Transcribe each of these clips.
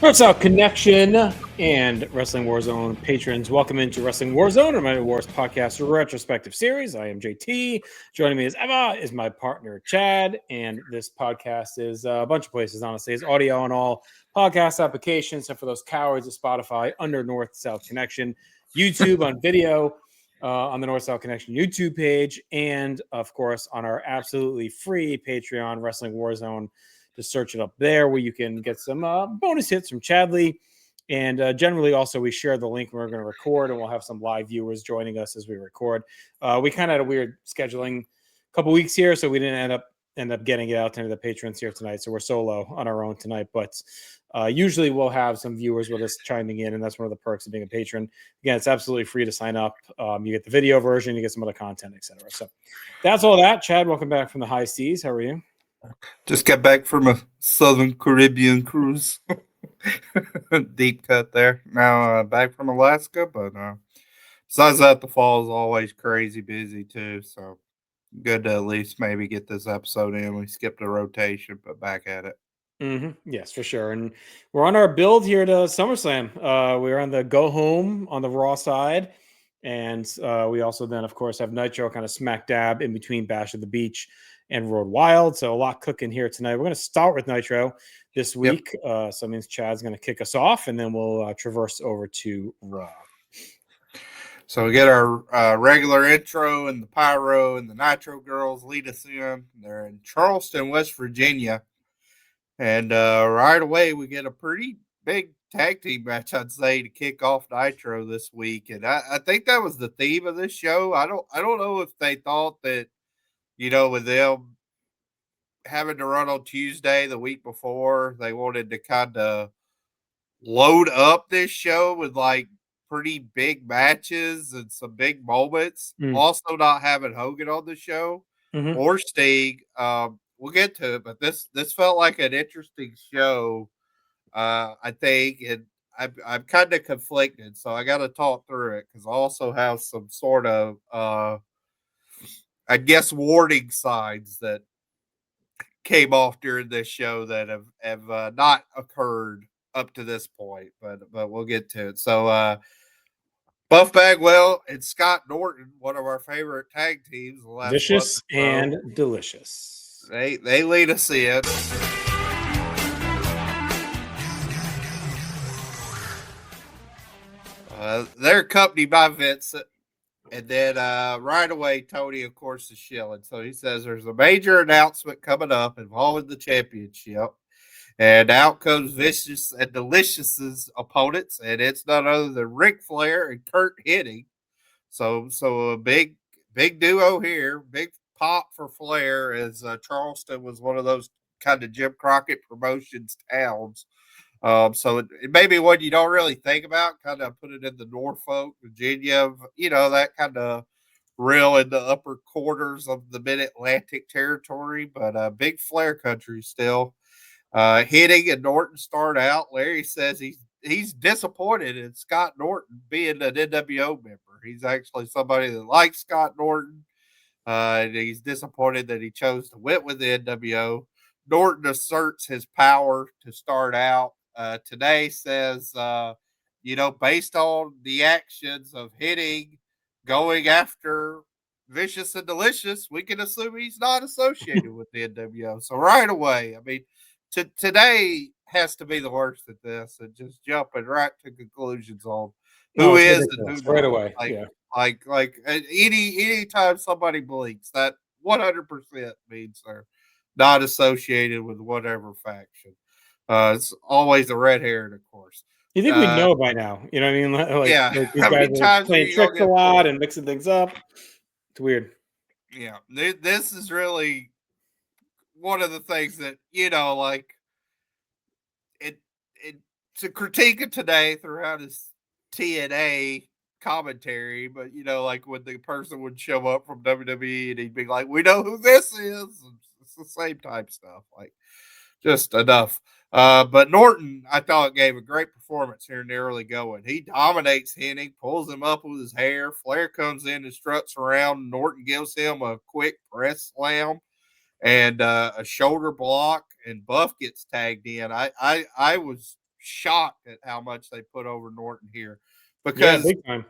North-South Connection and Wrestling Warzone patrons, welcome into Wrestling Warzone, or my Wars podcast retrospective series. I am JT. Joining me as ever is my partner Chad, and this podcast is a bunch of places. Honestly, it's audio on all podcast applications, except for those cowards of Spotify under North-South Connection, YouTube on video on the North-South Connection YouTube page, and of course on our absolutely free Patreon, Wrestling Warzone. Just search it up there where you can get some bonus hits from Chadley. And generally, also, we share the link we're going to record, and we'll have some live viewers joining us as we record. We kind of had a weird scheduling couple weeks here, so we didn't end up getting it out to any of the patrons here tonight. So we're solo on our own tonight. But usually we'll have some viewers with us chiming in, and that's one of the perks of being a patron. Again, it's absolutely free to sign up. You get the video version, you get some other content, etc. So that's all that. Chad, welcome back from the high seas. How are you? Just got back from a Southern Caribbean cruise. Deep cut there. Now back from Alaska, but besides that, the fall is always crazy busy too. So good to at least maybe get this episode in. We skipped a rotation, but back at it. Yes, for sure. And we're on our build here to SummerSlam. We're on the go home on the Raw side. And we also then, of course, have Nitro kind of smack dab in between Bash at the Beach and Road Wild. So a lot cooking here tonight. We're going to start with Nitro this week. Yep. So it means Chad's going to kick us off, and then we'll traverse over to Raw. So we get our regular intro, and the Pyro and the Nitro girls lead us in. They're in Charleston, West Virginia. And right away, we get a pretty big tag team match, I'd say, to kick off Nitro this week. And I think that was the theme of this show. I don't know if they thought that, with them having to run on Tuesday the week before, they wanted to kind of load up this show with like pretty big matches and some big moments. Also not having Hogan on the show or Sting. We'll get to it, but this felt like an interesting show, I think, and I'm kind of conflicted, so I got to talk through it because I also have some sort of, I guess, warning signs that came off during this show that have not occurred up to this point, but we'll get to it. So, Buff Bagwell and Scott Norton, one of our favorite tag teams, the last Vicious and delicious. They lead us in. They're accompanied by Vincent, and then right away Tony, of course, is shilling. So he says there's a major announcement coming up involving the championship, and out comes Vicious and Delicious's opponents, and it's none other than Ric Flair and Curt Hennig. So a big duo here, big pop for Flair, as Charleston was one of those kind of Jim Crockett Promotions towns. So it may be one you don't really think about, kind of put it in the Norfolk, Virginia, that kind of real in the upper quarters of the mid-Atlantic territory, but big Flair country still. Hennig and Norton start out. Larry says he's disappointed in Scott Norton being an NWO member. He's actually somebody that likes Scott Norton. And he's disappointed that he chose to win with the NWO. Norton asserts his power to start out. Today says, based on the actions of Hennig going after Vicious and Delicious, we can assume he's not associated with the NWO. So right away, I mean, today has to be the worst at this, and just jumping right to conclusions on who is and who right not. away. Like any time somebody blinks, that 100% means they're not associated with whatever faction. It's always a red herring, of course. You think we know by now? You know what I mean? Like these guys are playing tricks a lot and mixing things up. It's weird. Yeah, this is really one of the things that like it to critique it today throughout his TNA commentary, but like when the person would show up from WWE and he'd be like, "We know who this is." It's the same type stuff, like just enough. But Norton, I thought, gave a great performance here in the early going. He dominates Hennig, pulls him up with his hair. Flair comes in and struts around. Norton gives him a quick press slam and a shoulder block, and Buff gets tagged in. I was shocked at how much they put over Norton here, Yeah, because big time.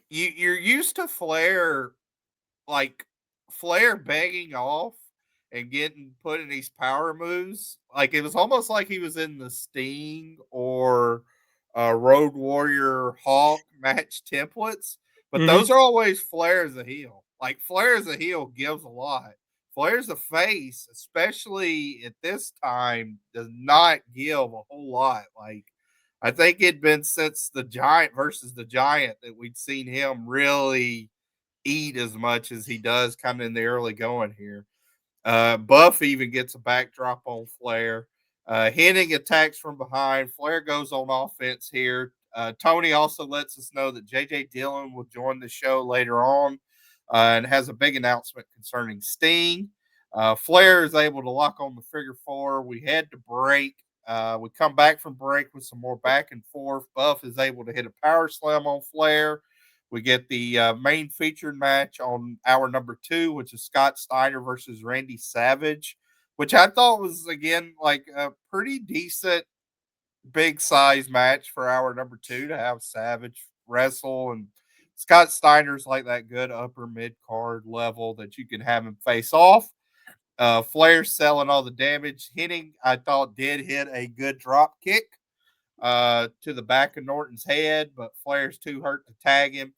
you're used to Flair, like Flair begging off and getting put in these power moves. Like it was almost like he was in the Sting or Road Warrior Hawk match templates, but Mm-hmm. those are always Flair as a heel. Like Flair as a heel gives a lot. Flair's a face, especially at this time, does not give a whole lot. Like I think it'd been since the Giant versus the Giant that we'd seen him really eat as much as he does kind of in the early going here. Buff even gets a backdrop on Flair. Hennig attacks from behind. Flair goes on offense here. Tony also lets us know that J.J. Dillon will join the show later on and has a big announcement concerning Sting. Flair is able to lock on the figure four. We head to break. We come back from break with some more back and forth. Buff is able to hit a power slam on Flair. We get the main featured match on hour number 2, which is Scott Steiner versus Randy Savage, which I thought was, again, like a pretty decent big size match for hour number 2 to have Savage wrestle. And Scott Steiner's like that good upper mid card level that you can have him face off. Flair selling all the damage. Hennig, I thought, did hit a good drop kick to the back of Norton's head, but Flair's too hurt to tag him.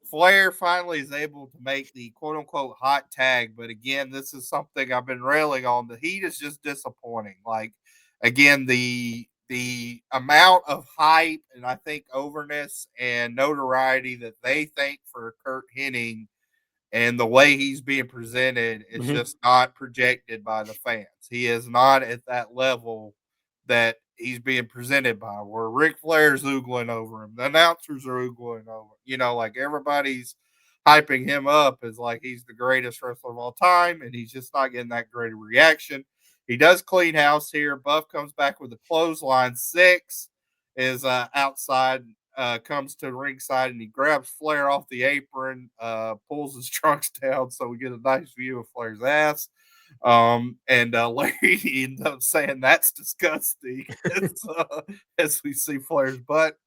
Flair finally is able to make the quote unquote hot tag, but again, this is something I've been railing on. The heat is just disappointing. Like again, the amount of hype and I think overness and notoriety that they think for Curt Hennig and the way he's being presented is just not projected by the fans. He is not at that level that he's being presented by, where Ric Flair's oogling over him, the announcers are oogling over, like everybody's hyping him up as like he's the greatest wrestler of all time, and he's just not getting that great a reaction. He does clean house here. Buff comes back with a clothesline. 6 is outside, comes to ringside, and he grabs Flair off the apron, pulls his trunks down so we get a nice view of Flair's ass. And Larry ends up saying that's disgusting as we see Flair's butt.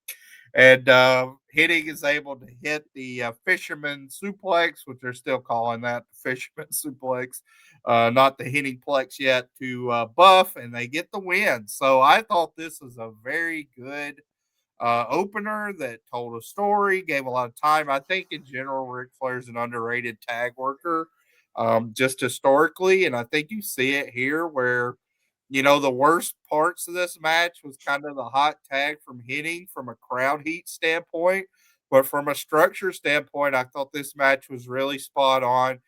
And Hennig is able to hit the fisherman suplex, which they're still calling that the fisherman suplex, not the Hennigplex yet, to Buff, and they get the win. So I thought this was a very good opener that told a story, gave a lot of time. I think in general, Ric Flair's an underrated tag worker, just historically, and I think you see it here where, the worst parts of this match was kind of the hot tag from Hennig from a crowd heat standpoint, but from a structure standpoint, I thought this match was really spot on.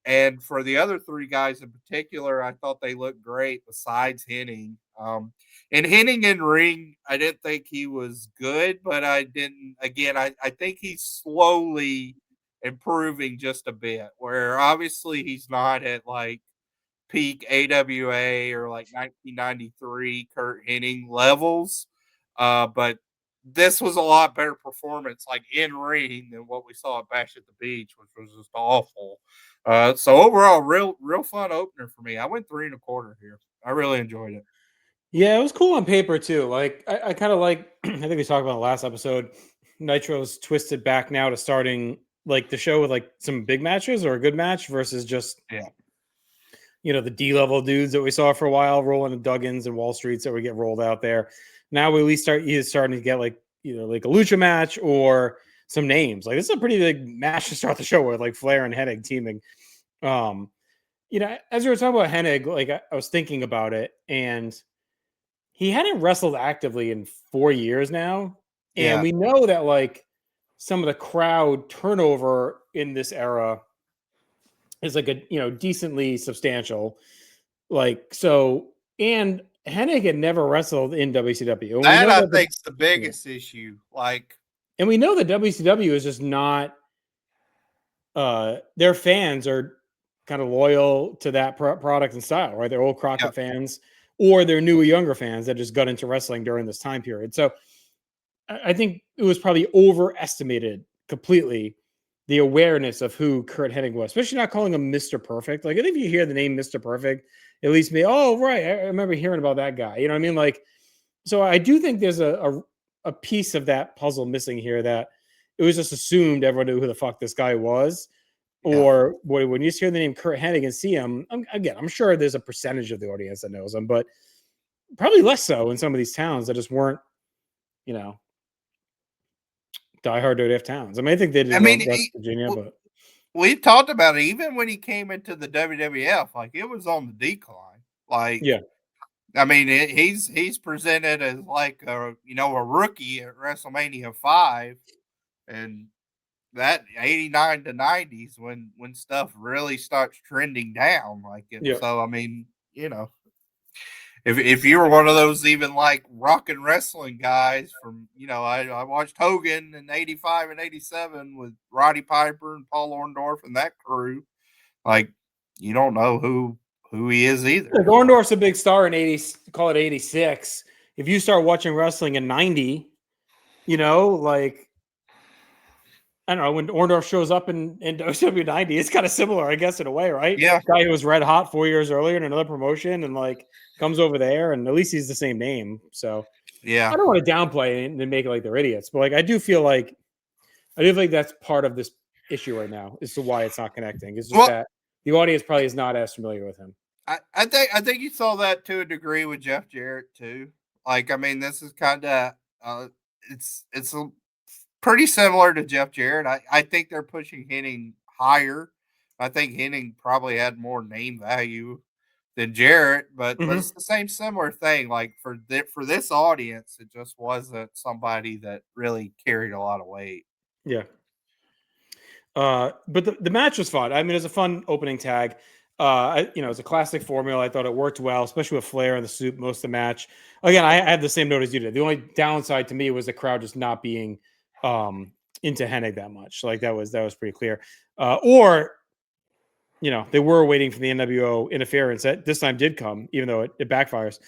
And for the other 3 guys in particular, I thought they looked great besides Hennig. And Hennig in ring, I didn't think he was good, but I think he's slowly improving just a bit, where obviously he's not at like peak AWA or like 1993 Curt Hennig levels. But this was a lot better performance, like in ring, than what we saw at Bash at the Beach, which was just awful. So overall, real fun opener for me. I went 3.25 here. I really enjoyed it. Yeah, it was cool on paper too. Like I kind of like I think we talked about in the last episode. Nitro's twisted back now to starting like the show with like some big matches or a good match versus just the D-level dudes that we saw for a while rolling in Duggins and Wall Streets that would get rolled out there. Now we at least starting to get like like a lucha match or some names. Like this is a pretty big match to start the show with, like Flair and Hennig teaming. As we were talking about Hennig, like I was thinking about it, and he hadn't wrestled actively in 4 years now. And we know that like some of the crowd turnover in this era is like a decently substantial. Like so, and Hennig had never wrestled in WCW. And That I think's the biggest issue. Like, and we know that WCW is just not. Their fans are kind of loyal to that product and style, right? They're old Crockett fans, or they're newer, younger fans that just got into wrestling during this time period. So I think it was probably overestimated completely the awareness of who Curt Hennig was, especially not calling him Mr. Perfect. Like I think if you hear the name Mr. Perfect, at least me, oh, right. I remember hearing about that guy. You know what I mean? Like So I do think there's a piece of that puzzle missing here, that it was just assumed everyone knew who the fuck this guy was. Yeah. Or when you hear the name Curt Hennig and see him, I'm sure there's a percentage of the audience that knows him, but probably less so in some of these towns that just weren't, you know, diehard WWF towns. I mean, I think they did I well mean, in West Virginia, but we talked about it even when he came into the WWF, like it was on the decline. Like, yeah, I mean, he's presented as like a rookie at WrestleMania 5, and that 89 to 90s when stuff really starts trending down like it. yeah. So I mean, if you were one of those even like rock and wrestling guys from I watched Hogan in 85 and 87 with Roddy Piper and Paul Orndorff and that crew, like you don't know who he is either. Like Orndorff's a big star in 80, call it 86. If you start watching wrestling in 90, like, I don't know, when Orndorff shows up in WCW 90, it's kind of similar, I guess, in a way, right? Yeah. Guy who was red hot 4 years earlier in another promotion and like comes over there, and at least he's the same name. So Yeah. I don't want to downplay it and make it like they're idiots, but like I do feel like that's part of this issue right now as to why it's not connecting. It's just that the audience probably is not as familiar with him. I think you saw that to a degree with Jeff Jarrett too. Like, I mean, this is kind of it's pretty similar to Jeff Jarrett. I think they're pushing Hennig higher. I think Hennig probably had more name value than Jarrett, but it's the same similar thing. Like for this audience, it just wasn't somebody that really carried a lot of weight. Yeah. But the match was fun. I mean, it was a fun opening tag. It's a classic formula. I thought it worked well, especially with Flair and the soup most of the match. Again, I had the same note as you did. The only downside to me was the crowd just not being into Hennig that much. Like that was pretty clear. They were waiting for the NWO interference that this time did come, even though it backfires.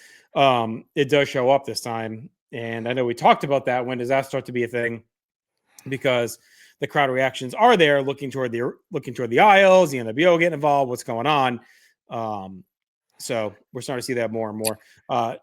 It does show up this time. And I know we talked about that. When does that start to be a thing? Because the crowd reactions are there, looking toward the aisles, the NWO getting involved, what's going on. So we're starting to see that more and more.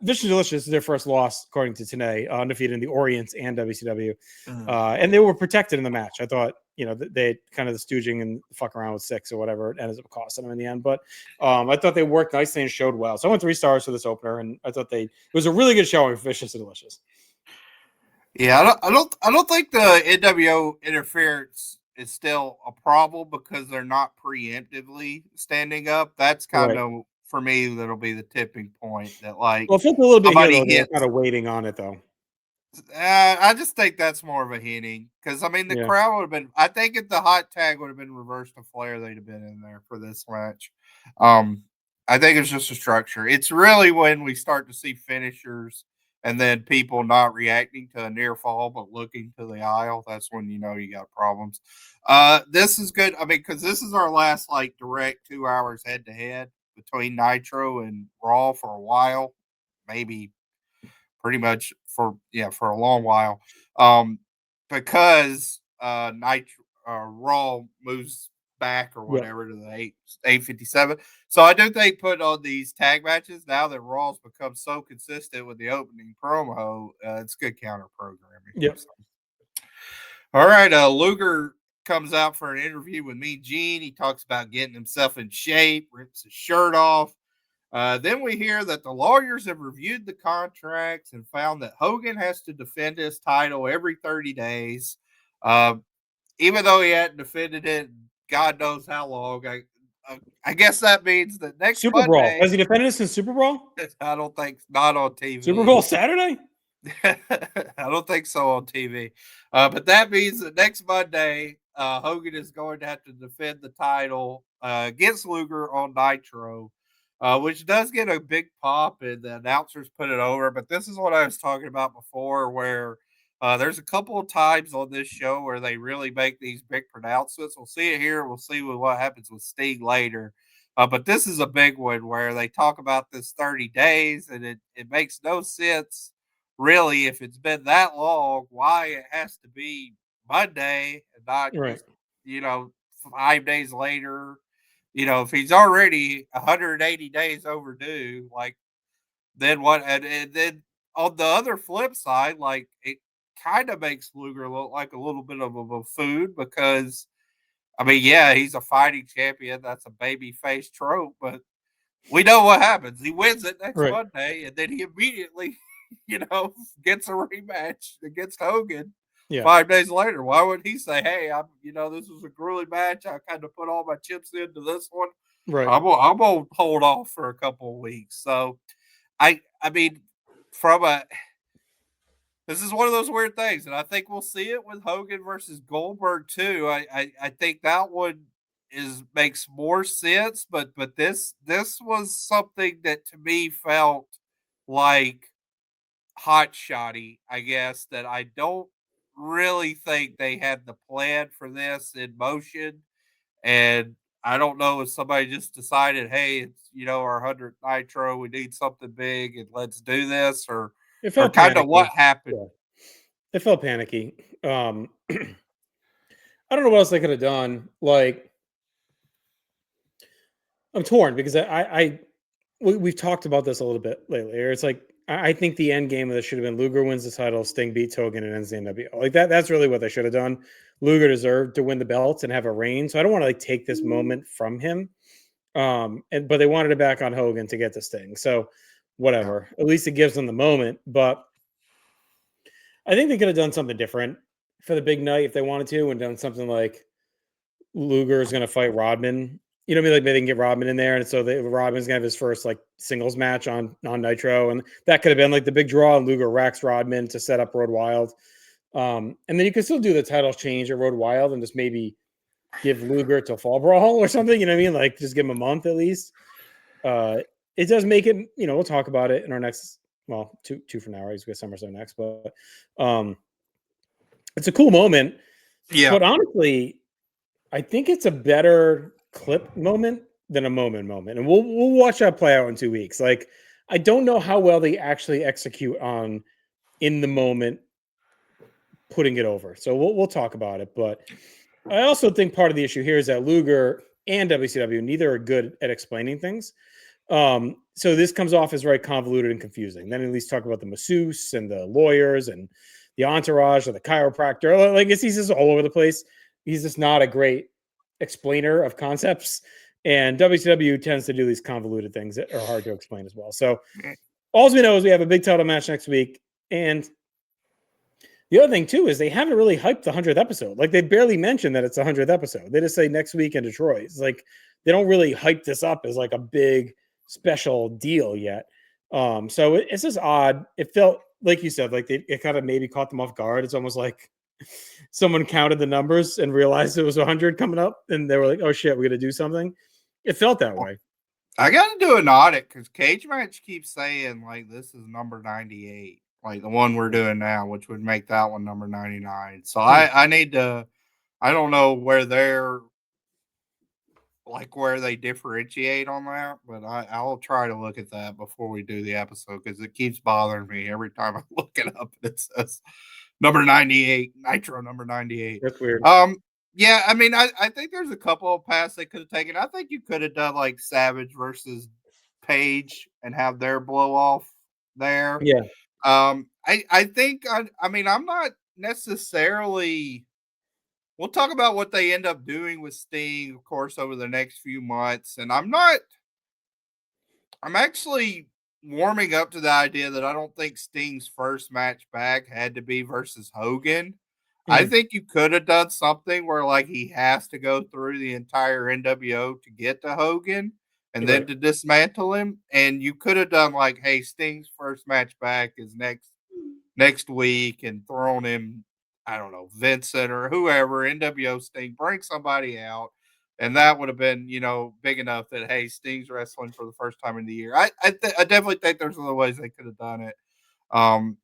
Vicious and Delicious is their first loss, according to Tenay, undefeated in the Orient and WCW. And they were protected in the match. I thought, they kind of the stooging and fuck around with 6 or whatever it ended up costing them in the end. But I thought they worked nicely and showed well. So I went 3 stars for this opener, and I thought it was a really good showing for Vicious and Delicious. Yeah, I don't think the NWO interference is still a problem because they're not preemptively standing up. That's kind of for me that'll be the tipping point. That like, well, I felt a little bit here though. They're kind of waiting on it though. I just think that's more of a Hennig because I mean the crowd would have been. I think if the hot tag would have been reversed to Flair, they'd have been in there for this match. I think it's just a structure. It's really when we start to see finishers and then people not reacting to a near fall but looking to the aisle. That's when you got problems. This is good. I mean, because this is our last like direct 2 hours head to head between Nitro and Raw for a while, maybe pretty much for a long while. Because Raw moves back or whatever to the 8:57. So I do think putting on these tag matches now that Raw's become so consistent with the opening promo, it's good counter programming. Yep. So. All right, Luger comes out for an interview with Mean Gene. He talks about getting himself in shape, rips his shirt off. Then we hear that the lawyers have reviewed the contracts and found that Hogan has to defend his title every 30 days. Even though he hadn't defended it, God knows how long. I guess that means that next Super Monday, Brawl. Has he defended this in Super Brawl? I don't think not on TV. Super Bowl Saturday? I don't think so on TV. But that means that next Monday, Hogan is going to have to defend the title against Luger on Nitro. Which does get a big pop, and the announcers put it over. But this is what I was talking about before, where there's a couple of times on this show where they really make these big pronouncements. We'll see it here. We'll see what happens with Sting later. But this is a big one where they talk about this 30 days, and it makes no sense, really, if it's been that long, why it has to be Monday and not just, 5 days later. If he's already 180 days overdue, like then what? And then on the other flip side, like it kind of makes Luger look like a little bit of a buffoon because, I mean, yeah, he's a fighting champion. That's a baby face trope, but we know what happens. He wins it next Monday, and then he immediately, gets a rematch against Hogan 5 days later. Why would he say, "Hey, this was a grueling match. I kind of put all my chips into this one. Right. I'm gonna hold off for a couple of weeks." So, I mean, this is one of those weird things, and I think we'll see it with Hogan versus Goldberg too. I think that one makes more sense, but this was something that to me felt like hot shotty, I guess, that I don't really think they had the plan for this in motion. And I don't know if somebody just decided, hey, it's our 100th Nitro, we need something big and let's do this, or kind of what happened. Yeah. It felt panicky. I don't know what else they could have done. Like, I'm torn because we've talked about this a little bit lately. It's like I think the end game of this should have been Luger wins the title, Sting beats Hogan, and ends the NWO. Like that's really what they should have done. Luger deserved to win the belts and have a reign, so I don't want to like take this moment from him. But they wanted it back on Hogan to get the Sting. So whatever. At least it gives them the moment. But I think they could have done something different for the big night if they wanted to, and done something like Luger is going to fight Rodman. You know what I mean? Like maybe they can get Rodman in there, and so Rodman's gonna have his first like singles match on Nitro, and that could have been like the big draw. And Luger racks Rodman to set up Road Wild, and then you could still do the title change at Road Wild and just maybe give Luger to Fall Brawl or something. You know what I mean? Like just give him a month at least. It does make it. We'll talk about it in our next. Well, two from now, right? We got SummerSlam next, but it's a cool moment. Yeah, but honestly, I think it's a better clip moment than a moment, and we'll watch that play out in 2 weeks. Like, I don't know how well they actually execute on in the moment putting it over. So we'll talk about it. But I also think part of the issue here is that Luger and WCW neither are good at explaining things. So this comes off as very convoluted and confusing. Then at least talk about the masseuse and the lawyers and the entourage or the chiropractor. Like he's just all over the place. He's just not a great explainer of concepts. And WCW tends to do these convoluted things that are hard to explain as well. So all we know is we have a big title match next week. And the other thing, too, is they haven't really hyped the 100th episode. Like, they barely mentioned that it's the 100th episode. They just say next week in Detroit. It's like they don't really hype this up as like a big special deal yet. So it's just odd. It felt, like you said, like it kind of maybe caught them off guard. It's almost like someone counted the numbers and realized it was 100 coming up, and they were like, oh, shit, we're going to do something. It felt that way. I got to do an audit because Cage Match keeps saying, like, this is number 98. Like the one we're doing now, which would make that one number 99. So I need to, I don't know where they differentiate on that, but I'll try to look at that before we do the episode because it keeps bothering me every time I look it up. It says number 98, Nitro number 98. That's weird. Yeah, I mean, I think there's a couple of paths they could have taken. I think you could have done like Savage versus Page and have their blow off there. Yeah. I think I mean I'm not necessarily. We'll talk about what they end up doing with Sting, of course, over the next few months, and I'm actually warming up to the idea that I don't think Sting's first match back had to be versus Hogan. I think you could have done something where like he has to go through the entire NWO to get to Hogan and then to dismantle him. And you could have done like, hey, Sting's first match back is next week and thrown him, I don't know, Vincent or whoever, NWO Sting, bring somebody out. And that would have been, big enough that, hey, Sting's wrestling for the first time in the year. I definitely think there's other ways they could have done it.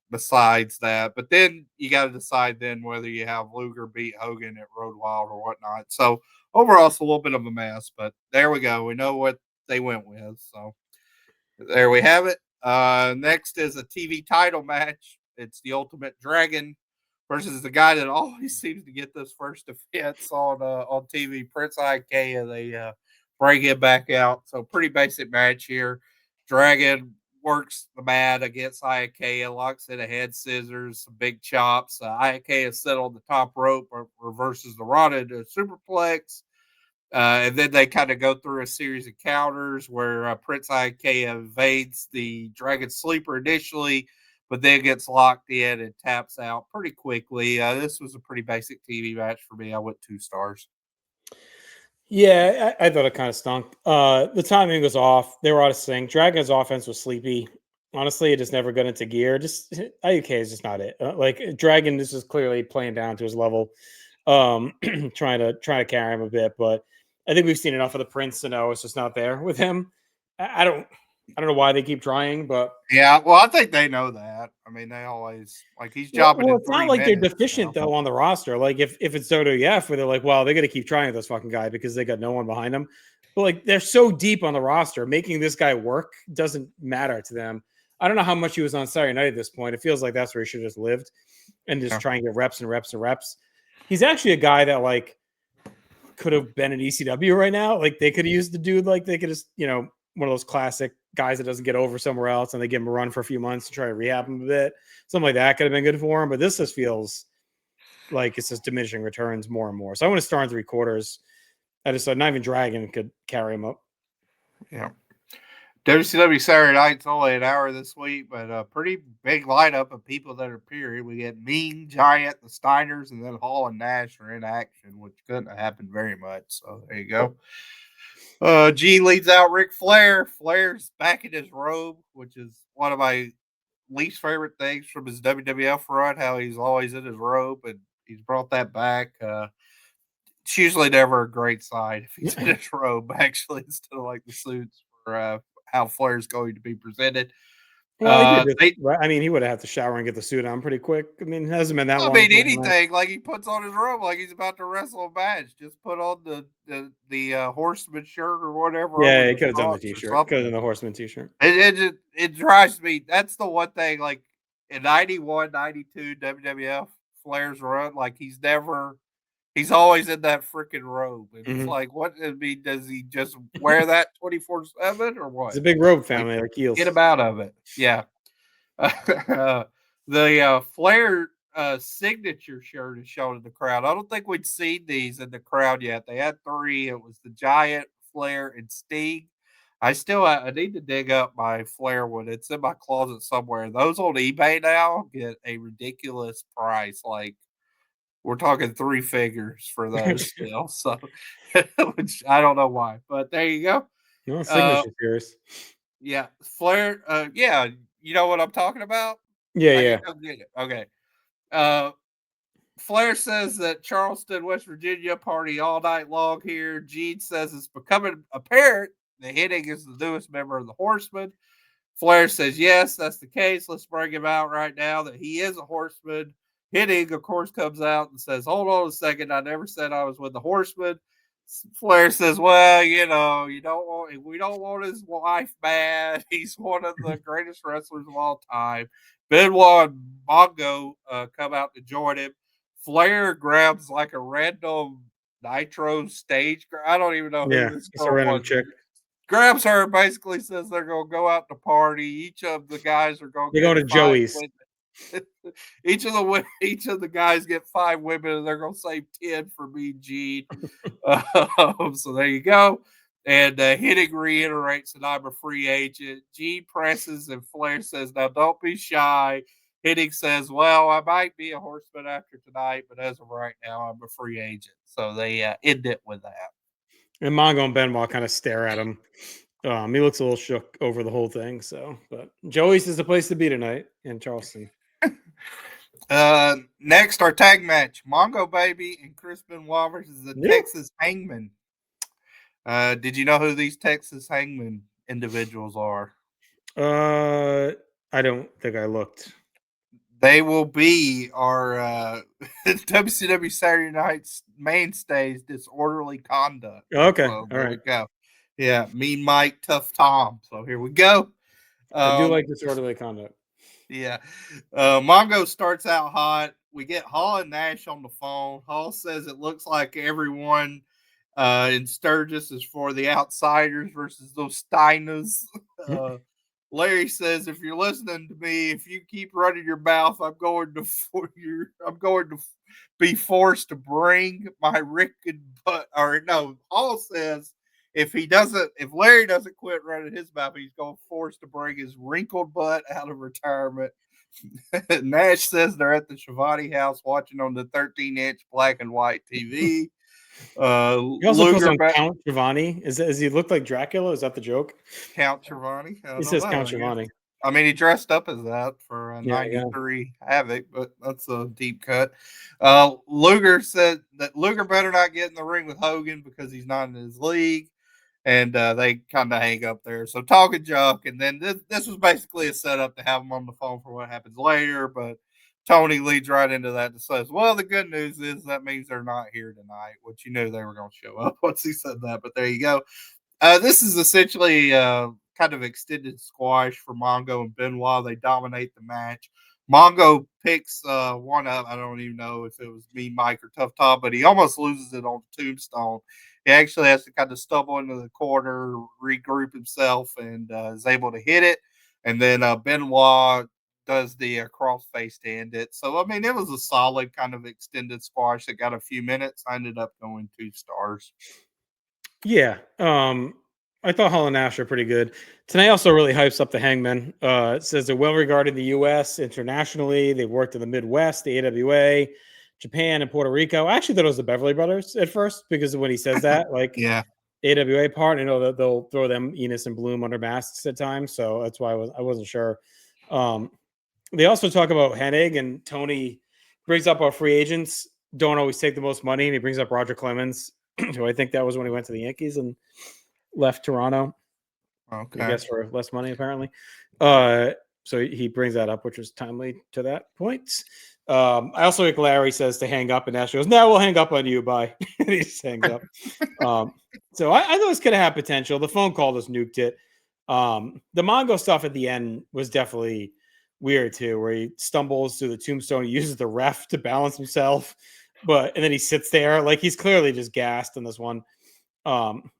Besides that, but then you got to decide then whether you have Luger beat Hogan at Road Wild or whatnot. So overall, it's a little bit of a mess, but there we go. We know what they went with. So there we have it. Next is a TV title match. It's the Ultimate Dragon versus the guy that always seems to get this first defense on TV, Prince Ikea. They bring him back out. So pretty basic match here. Dragon works the mat against Iakea, locks in a head scissors, some big chops. Iakea is set on the top rope, reverses the Rana into a superplex. And then they kind of go through a series of counters where Prince Iakea evades the Dragon Sleeper initially, but then gets locked in and taps out pretty quickly. This was a pretty basic TV match for me. I went 2 stars. Yeah, I thought it kind of stunk. The timing was off. They were out of sync. Dragon's offense was sleepy. Honestly, it just never got into gear. Just IUK is just not it. Like Dragon, this is clearly playing down to his level, trying to carry him a bit. But I think we've seen enough of the Prince to know it's just not there with him. I don't know why they keep trying, but yeah, well, I think they know that. I mean, they always like he's jobbing. Well, it's not like they're deficient though on the roster. Like if it's WWF, where they're like, well, they got to keep trying with this fucking guy because they got no one behind them. But like they're so deep on the roster, making this guy work doesn't matter to them. I don't know how much he was on Saturday night at this point. It feels like that's where he should have just lived and just try and get reps and reps and reps. He's actually a guy that like could have been an ECW right now. Like they could have used the dude. Like they could just one of those classic guys that doesn't get over somewhere else and they give him a run for a few months to try to rehab him a bit. Something like that could have been good for him. But this just feels like it's just diminishing returns more and more. So I want to start in 3/4. I just thought not even Dragon could carry him up. Yeah. WCW Saturday night's only an hour this week, but a pretty big lineup of people that appeared. We get Mean, Giant, the Steiners, and then Hall and Nash are in action, which couldn't have happened very much. So there you go. G leads out Ric Flair. Flair's back in his robe, which is one of my least favorite things from his WWF run, how he's always in his robe, and he's brought that back. It's usually never a great sign if he's in his robe, actually, instead of like the suits for how Flair's going to be presented. Well, I mean, he would have to shower and get the suit on pretty quick. I mean, it hasn't been that long. I mean, anything like he puts on his robe like he's about to wrestle a match. Just put on the Horseman shirt or whatever. Yeah, he could have done the t-shirt. Could have done the Horseman t-shirt. It drives me. That's the one thing. Like in 91, 92 WWF Flair's run, like he's always in that freaking robe. And it's like, what I mean, does he just wear that 24/7 or what? It's a big robe family, like heels. Get him out of it. Yeah. The Flair signature shirt is shown in the crowd. I don't think we'd seen these in the crowd yet. They had 3. It was the Giant, Flair, and Sting. I need to dig up my Flair one. It's in my closet somewhere. Those on eBay now get a ridiculous price. Like we're talking 3 figures for those still. So, which I don't know why, but there you go. No, signature series. Yeah, Flair. Yeah, you know what I'm talking about. Yeah. Okay. Flair says that Charleston, West Virginia, party all night long here. Gene says it's becoming apparent that Hennig is the newest member of the Horsemen. Flair says, yes, that's the case. Let's bring him out right now that he is a Horseman. Hennig, of course, comes out and says, hold on a second. I never said I was with the Horsemen. Flair says, well, we don't want his wife mad. He's one of the greatest wrestlers of all time. Benoit and Mongo come out to join him. Flair grabs like a random Nitro stage. I don't even know who this girl was. Random chick. Grabs her and basically says they're going to go out to party. Each of the guys are going to Joey's. Each of the guys get 5 women, and they're going to save 10 for me, Gene. So there you go. And Hennig reiterates that I'm a free agent. Gene presses, and Flair says, now don't be shy. Hennig says, well, I might be a Horseman after tonight, but as of right now, I'm a free agent. So they end it with that. And Mongo and Benoit kind of stare at him. He looks a little shook over the whole thing. So, but Joey's is the place to be tonight in Charleston. Next, our tag match: Mongo Baby and Chris Benoit versus the Texas Hangman. Did you know who these Texas Hangman individuals are? I don't think I looked. They will be our WCW Saturday Night's mainstays, Disorderly Conduct. Okay, so there we go. Yeah, Mean Mike, Tough Tom. So here we go. I do like Disorderly Conduct. Yeah. Mongo starts out hot. We get Hall and Nash on the phone. Hall says it looks like everyone in Sturgis is for the Outsiders versus those Steiners. Larry says, if you're listening to me, if you keep running your mouth, I'm going to be forced to bring my Rickon butt. Or no, Hall says if Larry doesn't quit running his mouth, he's going to force to bring his wrinkled butt out of retirement. Nash says they're at the Schiavone house watching on the 13-inch black and white TV. He also calls him Count Giovanni. Does he look like Dracula? Is that the joke? Count Giovanni? He says Count Giovanni. I mean, he dressed up as that for a 93 Havoc, but that's a deep cut. Luger said that Luger better not get in the ring with Hogan because he's not in his league. And they kind of hang up there. So talking junk. And then this was basically a setup to have him on the phone for what happens later. But Tony leads right into that and says, well, the good news is that means they're not here tonight, which you knew they were going to show up once he said that. But there you go. This is essentially kind of extended squash for Mongo and Benoit. They dominate the match. Mongo picks one up. I don't even know if it was me, Mike, or Tough Tom, but he almost loses it on Tombstone. He actually has to kind of stumble into the corner, regroup himself, and is able to hit it. And then Benoit does the crossface to end it. So, I mean, it was a solid kind of extended squash that got a few minutes. I ended up going 2 stars. Yeah. I thought Hall and Nash are pretty good. Tonight also really hypes up the Hangman. It says they're well regarded in the U.S. internationally. They've worked in the Midwest, the AWA, Japan, and Puerto Rico. I actually thought it was the Beverly Brothers at first because when he says that, like, yeah, AWA part, you know, that they'll throw them Enos and Bloom under masks at times. So that's why I wasn't sure. They also talk about Hennig, and Tony brings up our free agents don't always take the most money, and he brings up Roger Clemens, who I think that was when he went to the Yankees and left Toronto. Okay. I guess for less money, apparently. So he brings that up, which was timely to that point. I also think Larry says to hang up, and Nash goes, "No, we'll hang up on you." Bye. And he just hangs up. So I thought this could have had potential. The phone call just nuked it. The Mongo stuff at the end was definitely weird too, where he stumbles through the tombstone. He uses the ref to balance himself, and then he sits there like he's clearly just gassed in this one.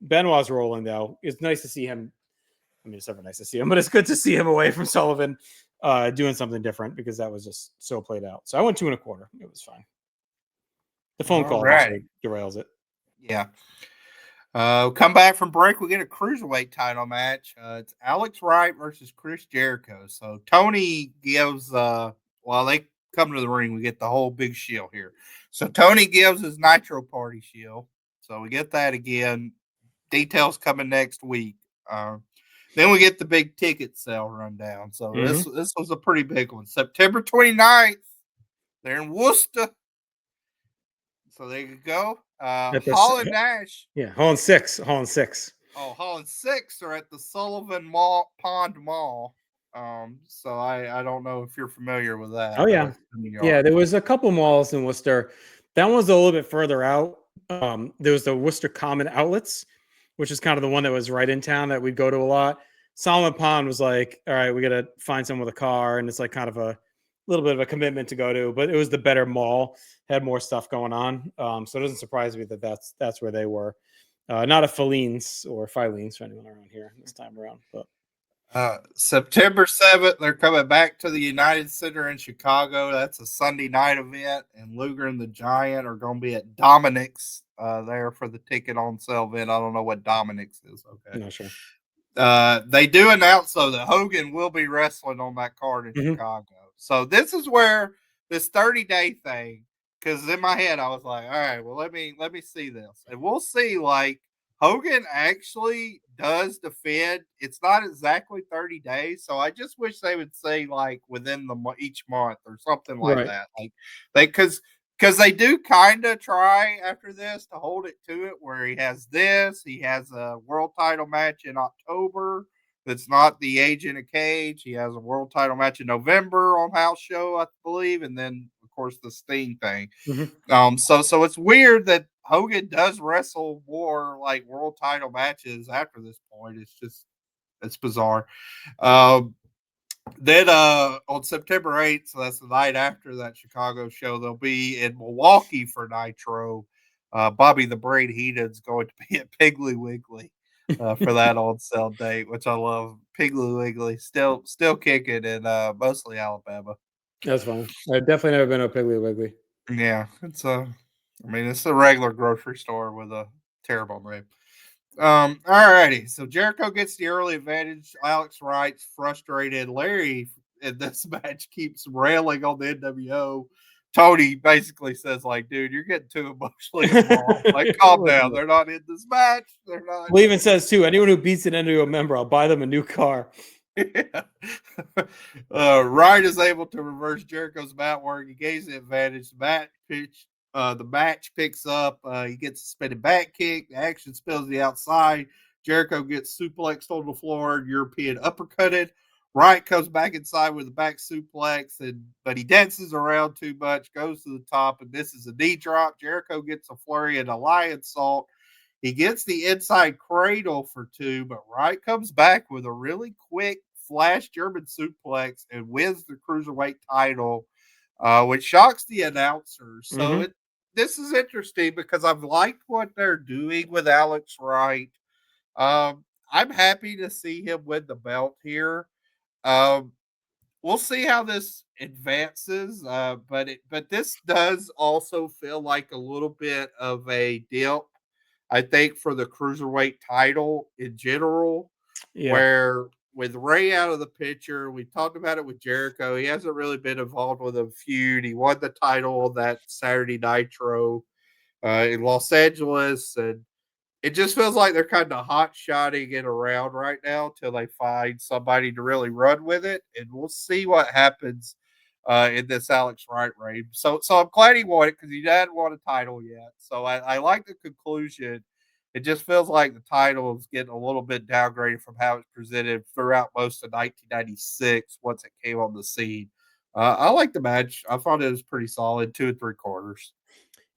Benoit's rolling though. It's nice to see him. I mean, it's never nice to see him, but it's good to see him away from Sullivan, doing something different because that was just so played out. So I went 2.25. It was fine. The phone call actually derails it. Yeah. Come back from break. We get a cruiserweight title match. It's Alex Wright versus Chris Jericho. So Tony gives, while they come to the ring, we get the whole big shield here. So Tony gives his Nitro Party shield. So we get that again. Details coming next week. Then we get the big ticket sale rundown. So this was a pretty big one. September 29th, they're in Worcester. So there you go. Hall and Nash. Yeah, Hall and 6. Hall and 6. Oh, Hall and 6 are at the Sullivan Pond Mall. So I don't know if you're familiar with that. Oh, yeah. Yeah, there was a couple malls in Worcester. That one was a little bit further out. There was the Worcester Common Outlets, which is kind of the one that was right in town that we'd go to a lot. Solomon Pond was like, all right, we got to find someone with a car. And it's like kind of a little bit of a commitment to go to, but it was the better mall, had more stuff going on. So it doesn't surprise me that that's where they were. Not a Filene's or Filene's for anyone around here this time around. But September 7th, they're coming back to the United Center in Chicago. That's a Sunday night event, and Luger and the Giant are going to be at Dominic's there for the ticket on sale event. I don't know what Dominic's is. Okay, I'm not sure. They do announce though that Hogan will be wrestling on that card in Chicago. So this is where this 30-day thing, because in my head I was like, all right, well let me see this, and we'll see. Like Hogan actually does defend. It's not exactly 30 days, so I just wish they would say like within each month or something like that. Like because they do kind of try after this to hold it to it, where he has a world title match in October. That's not the Age in a Cage. He has a world title match in November on House Show, I believe, and then of course the Sting thing. So it's weird that Hogan does wrestle more like world title matches after this point. It's bizarre. Then on September 8th, so that's the night after that Chicago show, they'll be in Milwaukee for Nitro. Bobby the Brain Heenan's going to be at Piggly Wiggly. for that old cell date, which I love. Piggly Wiggly, still kicking in mostly Alabama. That's fine. I've definitely never been to a Piggly Wiggly. Yeah, it's a regular grocery store with a terrible name. Alrighty. So Jericho gets the early advantage. Alex Wright's frustrated. Larry in this match keeps railing on the NWO. Tony basically says, like, dude, you're getting too emotionally involved. Like, calm down. They're not in this match. They're not. Well, even says too, anyone who beats an NWO member, I'll buy them a new car. Yeah. Wright is able to reverse Jericho's mat work. He gains the advantage. The match picks up. He gets a spinning back kick. The action spills to the outside. Jericho gets suplexed on the floor. European uppercutted. Wright comes back inside with a back suplex, but he dances around too much, goes to the top, and this is a knee drop. Jericho gets a flurry and a lion salt. He gets the inside cradle for 2, but Wright comes back with a really quick flash German suplex and wins the Cruiserweight title, which shocks the announcers. So this is interesting because I've liked what they're doing with Alex Wright. I'm happy to see him win the belt here. We'll see how this advances, but this does also feel like a little bit of a dip, I think, for the Cruiserweight title in general, where with Ray out of the picture, we talked about it with Jericho. He hasn't really been involved with a feud. He won the title on that Saturday Nitro in Los Angeles, and it just feels like they're kind of hot-shotting it around right now till they find somebody to really run with it, and we'll see what happens in this Alex Wright reign. So I'm glad he won it because he hadn't won a title yet. So I like the conclusion. It just feels like the title is getting a little bit downgraded from how it's presented throughout most of 1996 once it came on the scene. I like the match. I thought it was pretty solid, 2 3/4.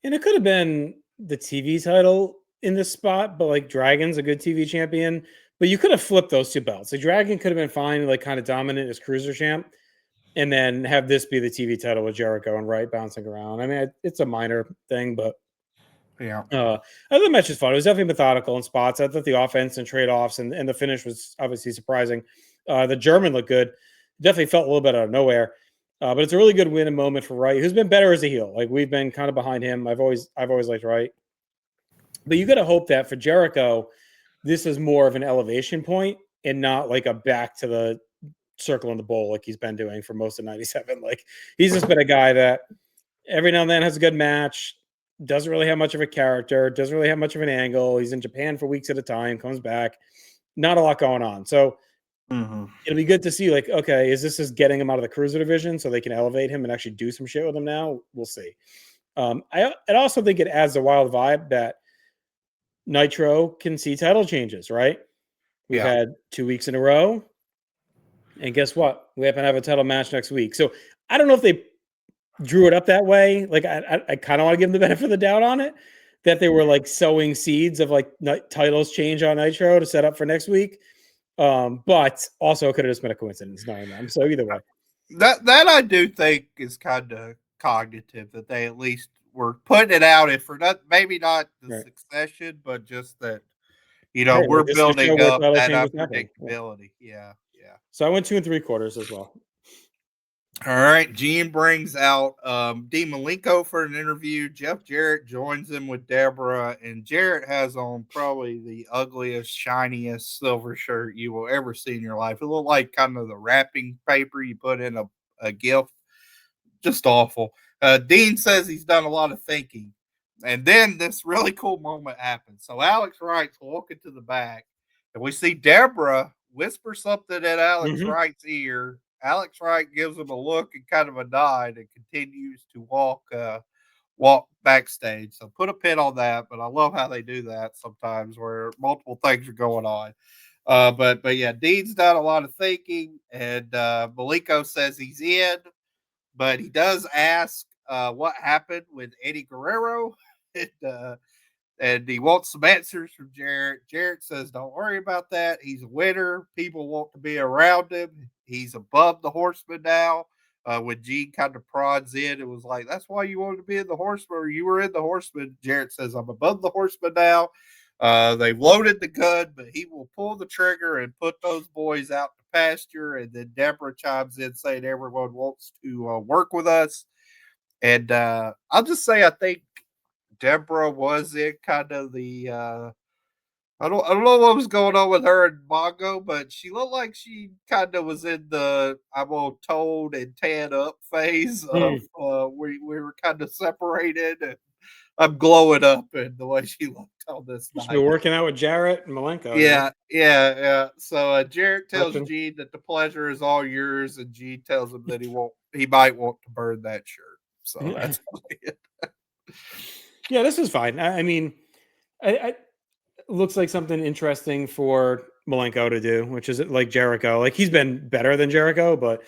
And it could have been the TV title in this spot, but like Dragon's a good TV champion. But you could have flipped those 2 belts. The Dragon could have been fine, like kind of dominant as cruiser champ, and then have this be the TV title with Jericho and Wright bouncing around. I mean, it's a minor thing, but yeah. I thought the match was fun. It was definitely methodical in spots. I thought the offense and trade-offs and the finish was obviously surprising. The German looked good. Definitely felt a little bit out of nowhere. But it's a really good win and moment for Wright, who's been better as a heel. Like we've been kind of behind him. I've always liked Wright. But you got to hope that for Jericho, this is more of an elevation point and not like a back to the circle in the bowl like he's been doing for most of 97. Like he's just been a guy that every now and then has a good match, doesn't really have much of a character, doesn't really have much of an angle. He's in Japan for weeks at a time, comes back, not a lot going on. So it'll be good to see, like, okay, is this just getting him out of the cruiser division so they can elevate him and actually do some shit with him now? We'll see. I also think it adds a wild vibe that Nitro can see title changes, right? We've had 2 weeks in a row. And guess what? We happen to have a title match next week. So I don't know if they drew it up that way. Like I kind of want to give them the benefit of the doubt on it, that they were like sowing seeds of like titles change on Nitro to set up for next week. But also it could have just been a coincidence knowing them. So either way. That I do think is kind of cognitive that they at least were putting it out, if for not maybe not the succession, but just that we're building up that unpredictability. Yeah. So I went 2 3/4 as well. All right, Gene brings out Dean Malenko for an interview. Jeff Jarrett joins him with Deborah, and Jarrett has on probably the ugliest, shiniest silver shirt you will ever see in your life. It looked like kind of the wrapping paper you put in a gift. Just awful. Dean says he's done a lot of thinking, and then this really cool moment happens. So Alex Wright's walking to the back, and we see Deborah whisper something at Alex Wright's ear. Alex Wright gives him a look and kind of a nod and continues to walk backstage. So put a pin on that, but I love how they do that sometimes where multiple things are going on. But yeah, Dean's done a lot of thinking, and Malenko says he's in, but he does ask what happened with Eddie Guerrero, and he wants some answers from Jarrett. Jarrett says, don't worry about that. He's a winner. People want to be around him. He's above the Horseman now. When Gene kind of prods in, it was like, that's why you wanted to be in the Horseman, or you were in the Horseman. Jarrett says, I'm above the Horseman now. They've loaded the gun, but he will pull the trigger and put those boys out to pasture. And then Deborah chimes in saying everyone wants to work with us. And I'll just say I think Deborah was in kind of the I don't know what was going on with her and Mongo, but she looked like she kind of was in the I'm all toned and tan up phase of we were kind of separated and I'm glowing up in the way she looked on this She's night. been working out with Jarrett and Malenko. Yeah. So Jarrett tells Nothing. Gene that the pleasure is all yours, and Gene tells him that he might want to burn that shirt. So that's it. Yeah, this was fine. I mean, I looks like something interesting for Malenko to do, which is like Jericho. Like he's been better than Jericho, but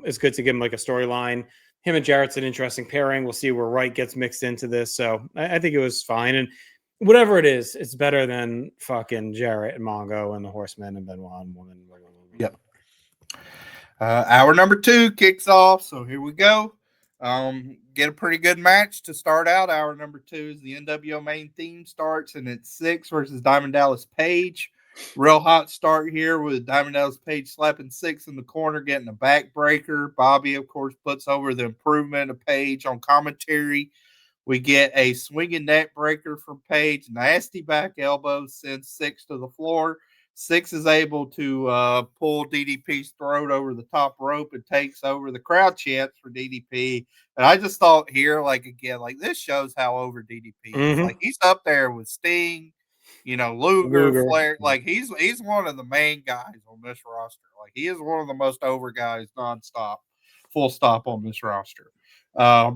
it's good to give him like a storyline. Him and Jarrett's an interesting pairing. We'll see where Wright gets mixed into this. So I think it was fine. And whatever it is, it's better than fucking Jarrett and Mongo and the Horsemen and Benoit and Woman. Yep. Hour number 2 kicks off. So here we go. Get a pretty good match to start out. Hour number 2 is the NWO main theme starts, and it's Syxx versus Diamond Dallas Page. Real hot start here with Diamond Dallas Page slapping Syxx in the corner, getting a backbreaker. Bobby, of course, puts over the improvement of Page on commentary. We get a swinging neck breaker from Page, nasty back elbow, sends Syxx to the floor. Syxx is able to pull DDP's throat over the top rope and takes over. The crowd chants for DDP. And I just thought here, like, again, like this shows how over DDP is. Like, he's up there with Sting, Luger, Flair. Like, he's one of the main guys on this roster. Like, he is one of the most over guys nonstop, full stop on this roster.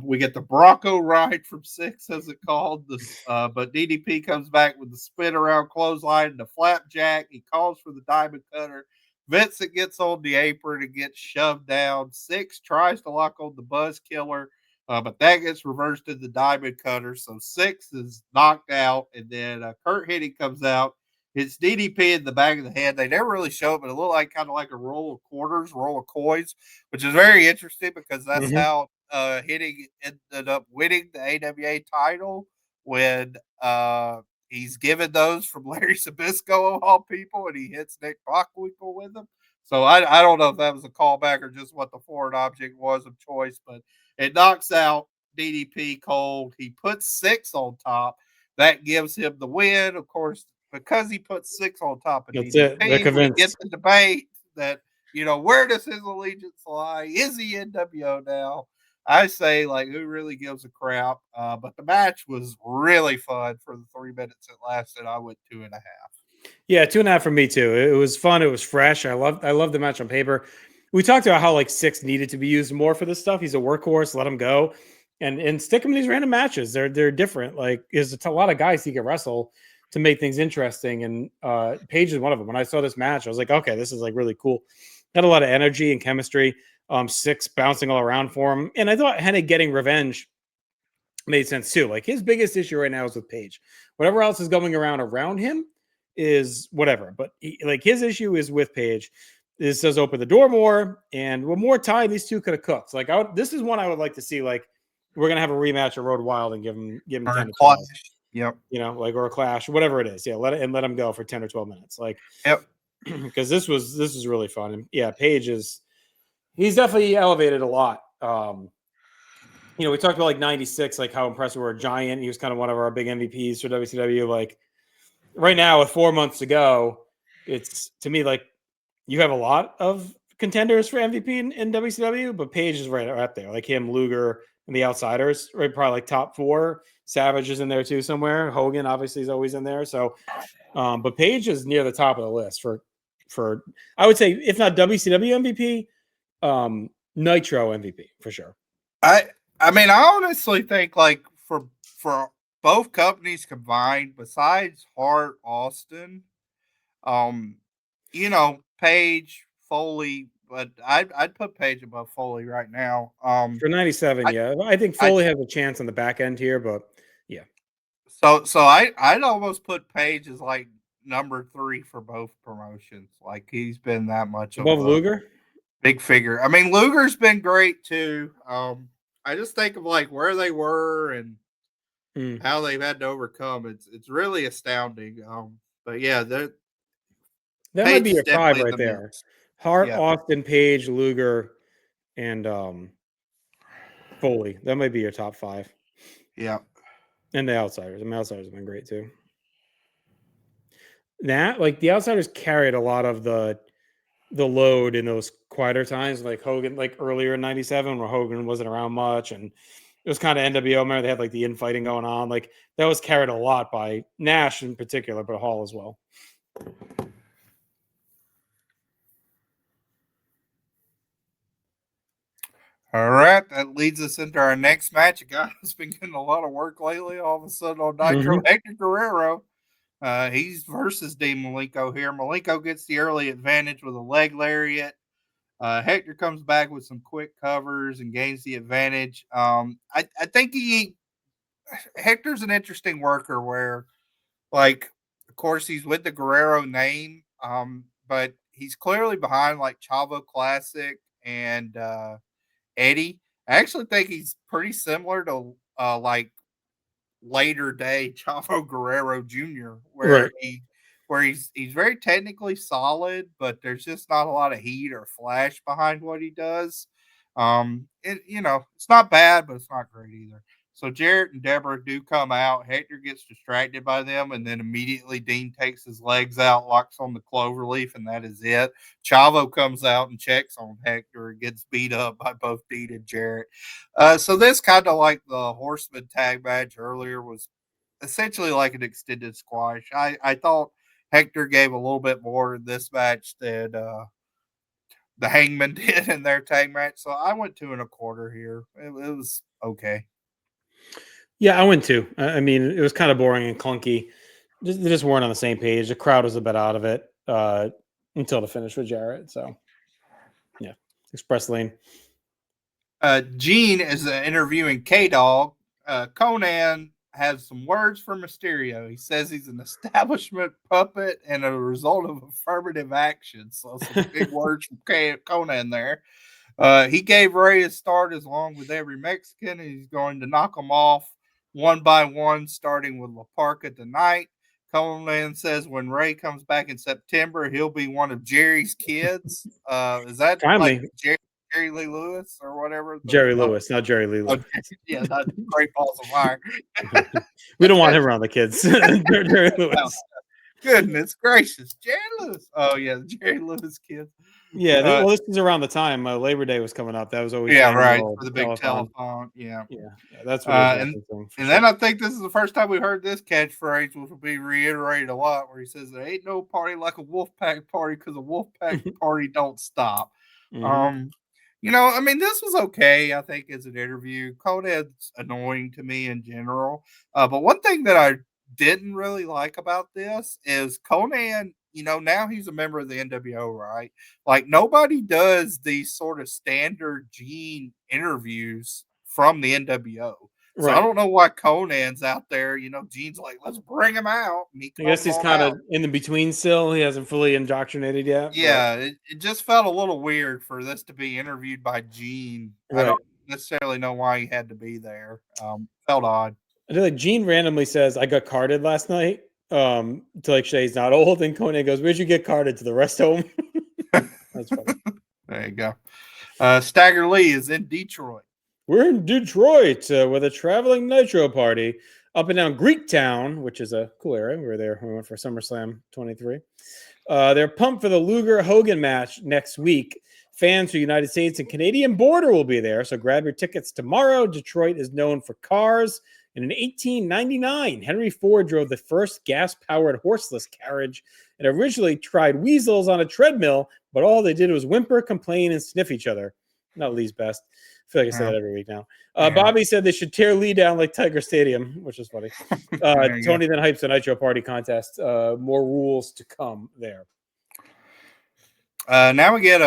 We get the Bronco ride from Syxx, as it called. But DDP comes back with the spin around clothesline and the flapjack. He calls for the diamond cutter. Vincent gets on the apron and gets shoved down. Syxx tries to lock on the buzz killer, but that gets reversed to the diamond cutter. So Syxx is knocked out. And then Curt Hennig comes out. It's DDP in the back of the head. They never really show it, but it looked like kind of like a roll of quarters, roll of coins, which is very interesting because that's how Hennig ended up winning the AWA title when he's given those from Larry Sabisco of all people, and he hits Nick Bockwinkel with them. So I don't know if that was a callback or just what the foreign object was of choice, but it knocks out DDP cold. He puts Syxx on top. That gives him the win. Of course, because he puts Syxx on top of DDP, we get the debate that, where does his allegiance lie? Is he NWO now? I say, like, who really gives a crap? But the match was really fun for the 3 minutes it lasted. I went 2.5. Yeah, 2.5 for me too. It was fun. It was fresh. I love the match on paper. We talked about how like Syxx needed to be used more for this stuff. He's a workhorse. Let him go, and stick him in these random matches. They're different. Like there's a lot of guys he can wrestle to make things interesting. And Page is one of them. When I saw this match, I was like, okay, this is like really cool. Had a lot of energy and chemistry. Syxx bouncing all around for him. And I thought Hennig getting revenge made sense too. Like his biggest issue right now is with Page. Whatever else is going around him is whatever. But his issue is with Page. This does open the door more. And with more time, these two could have cooked. Like this is one I would like to see. Like we're going to have a rematch of Road Wild and give him 10 to 12. Yep. Or a clash, whatever it is. Yeah. Let him go for 10 or 12 minutes. Like, yep. Because this was really fun. And yeah, Page he's definitely elevated a lot. We talked about like 96, like how impressive we're a Giant. He was kind of one of our big MVPs for WCW. Like right now with 4 months to go, it's to me like you have a lot of contenders for MVP in WCW, but Page is right up there. Like him, Luger, and the Outsiders, right? Probably like top 4. Savage is in there too somewhere. Hogan obviously is always in there. So, but Page is near the top of the list for I would say if not WCW MVP, Nitro MVP for sure. I mean, I honestly think like for both companies combined, besides Hart, Austin, Page, Foley, but I'd put Page above Foley right now. For 97, yeah. I think Foley has a chance on the back end here, but yeah. So I'd almost put Page as like number 3 for both promotions. Like he's been that much above Luger. Big figure. I mean, Luger's been great too. I just think of like where they were and how they've had to overcome. It's really astounding. But yeah, that Page might be is your five definitely in right the there. mix. Hart, Yeah. Austin, Page, Luger, and Foley. That might be your top five. Yeah. And the Outsiders. I mean, Outsiders have been great too. Like the Outsiders carried a lot of the load in those quieter times, like Hogan, like earlier in '97 where Hogan wasn't around much, and it was kind of NWO. Remember they had like the infighting going on. Like that was carried a lot by Nash in particular, but Hall as well. All right, that leads us into our next match. A guy who's been getting a lot of work lately, all of a sudden on Nitro, Hector Guerrero. He's versus Dean Malenko here. Malenko gets the early advantage with a leg lariat. Hector comes back with some quick covers and gains the advantage. I think Hector's an interesting worker where, like, of course, he's with the Guerrero name, but he's clearly behind like Chavo Classic and Eddie. I actually think he's pretty similar to like later day Chavo Guerrero Jr., where he's very technically solid, but there's just not a lot of heat or flash behind what he does. It's not bad, but it's not great either. So Jarrett and Deborah do come out. Hector gets distracted by them, and then immediately Dean takes his legs out, locks on the cloverleaf, and that is it. Chavo comes out and checks on Hector and gets beat up by both Dean and Jarrett. So this kind of like the Horseman tag match earlier was essentially like an extended squash. I thought Hector gave a little bit more in this match than the Hangman did in their tag match. So I went 2 1/4 here. It was okay. Yeah, I went 2. I mean, it was kind of boring and clunky. They just weren't on the same page. The crowd was a bit out of it until the finish with Jarrett. So, yeah, Express Lane. Gene is interviewing K-Dog. Conan has some words for Mysterio. He says he's an establishment puppet and a result of affirmative action. So some big words from Conan there. He gave Ray a start as long with every Mexican, and he's going to knock them off one by one, starting with La Parka tonight. Conan says when Ray comes back in September, he'll be one of Jerry's kids. Is that Kindly. like Jerry Lee Lewis or whatever? Jerry Lewis, not Jerry Lee Lewis. Yeah, not Great Balls of Fire. We don't want him around the kids. Jerry Lewis. Goodness gracious. Jerry Lewis. Oh, yeah, the Jerry Lewis kids. Yeah, well, this was around the time Labor Day was coming up. That was always right for the big telephone. Yeah, that's what. And then I think this is the first time we heard this catchphrase, which will be reiterated a lot, where he says there ain't no party like a Wolfpack party because a Wolfpack party don't stop. I mean, this was okay. I think as an interview, Conan's annoying to me in general. But one thing that I didn't really like about this is Conan. Now he's a member of the NWO, right? Like nobody does these sort of standard Gene interviews from the NWO. So I don't know why Conan's out there. Gene's like, let's bring him out. I guess he's kind of in the between still. He hasn't fully indoctrinated yet. Yeah, it just felt a little weird for this to be interviewed by Gene. I don't necessarily know why he had to be there. Felt odd. I feel like Gene randomly says, I got carded last night. To like say he's not old, and Conan goes, where'd you get carded? To the rest home? That's funny. There you go. Stagger Lee is in Detroit. We're in Detroit with a traveling Nitro party up and down Greektown, which is a cool area. We were there. We went for SummerSlam 23. They're pumped for the Luger Hogan match next week. Fans from the United States and Canadian border will be there, so grab your tickets tomorrow. Detroit is known for cars. And in 1899, Henry Ford drove the first gas-powered horseless carriage and originally tried weasels on a treadmill, but all they did was whimper, complain, and sniff each other. Not Lee's best. I feel like I say that every week now. Bobby said they should tear Lee down like Tiger Stadium, which is funny. Tony then hypes the Nitro Party contest. More rules to come there. Now we get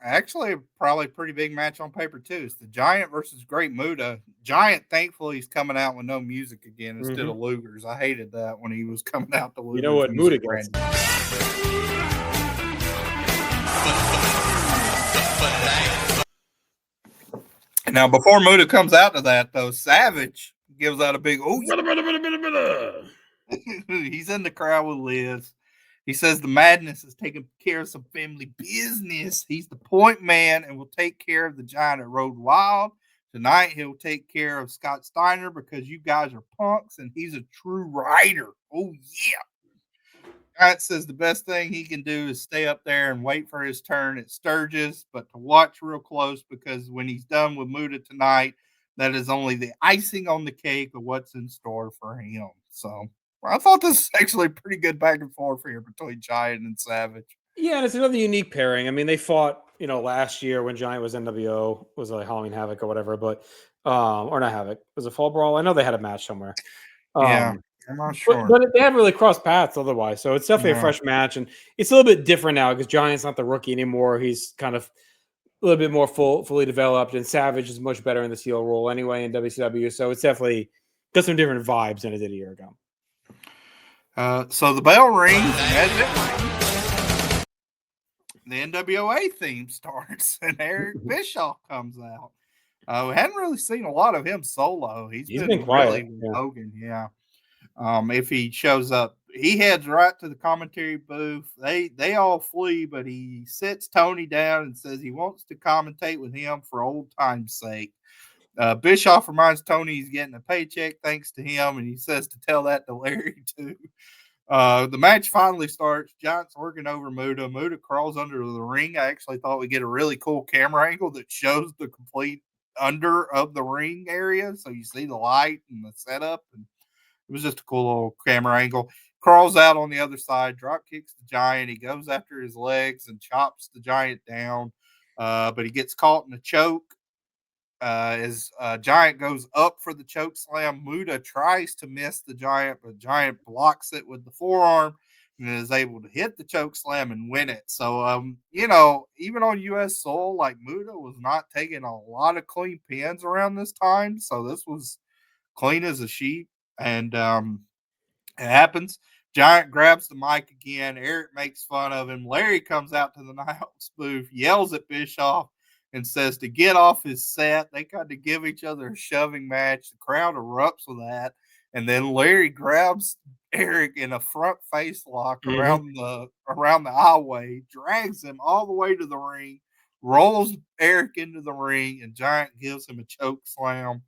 actually probably pretty big match on paper too. It's the Giant versus Great Muta. Giant, thankfully, he's coming out with no music again instead of Luger's. I hated that when he was coming out to Luger's. You know what Muta gets? Now, before Muta comes out to that, though, Savage Gives out a big, oh, he's in the crowd with Liz. He says the madness is taking care of some family business. He's the point man and will take care of the giant at Road Wild. Tonight, he'll take care of Scott Steiner because you guys are punks and he's a true rider. Oh, yeah. Giant says the best thing he can do is stay up there and wait for his turn at Sturgis, but to watch real close because when he's done with Muda tonight, that is only the icing on the cake of what's in store for him. So I thought this was actually pretty good back and forth here between Giant and Savage. Yeah, and it's another unique pairing. I mean, they fought, last year when Giant was NWO, was like Halloween Havoc or whatever, but or not Havoc, was it Fall Brawl? I know they had a match somewhere. Yeah, I'm not sure. But they haven't really crossed paths otherwise, so it's definitely a fresh match, and it's a little bit different now because Giant's not the rookie anymore. He's kind of a little bit more fully developed, and Savage is much better in the heel role anyway in WCW, so it's definitely got some different vibes than it did a year ago. So the bell rings, and as it rings, the NWA theme starts, and Eric Bischoff comes out. We hadn't really seen a lot of him solo. He's been quiet. Really Hogan, yeah. If he shows up, he heads right to the commentary booth. They all flee, but he sits Tony down and says he wants to commentate with him for old time's sake. Bischoff reminds Tony he's getting a paycheck thanks to him, and he says to tell that to Larry too. The match finally starts. Giant's working over Muda. Muda crawls under the ring. I actually thought we'd get a really cool camera angle that shows the complete under of the ring area. So you see the light and the setup. And it was just a cool little camera angle. Crawls out on the other side, drop kicks the Giant. He goes after his legs and chops the Giant down. But he gets caught in a choke. As Giant goes up for the choke slam, Muda tries to miss the Giant, but Giant blocks it with the forearm and is able to hit the choke slam and win it. So, even on U.S. soil, like Muda was not taking a lot of clean pins around this time. So this was clean as a sheet. And it happens. Giant grabs the mic again. Eric makes fun of him. Larry comes out to the Niles booth, yells at Bischoff, and says to get off his set. They kind of give each other a shoving match. The crowd erupts with that. And then Larry grabs Eric in a front face lock around the aisleway, drags him all the way to the ring, rolls Eric into the ring, and Giant gives him a choke slam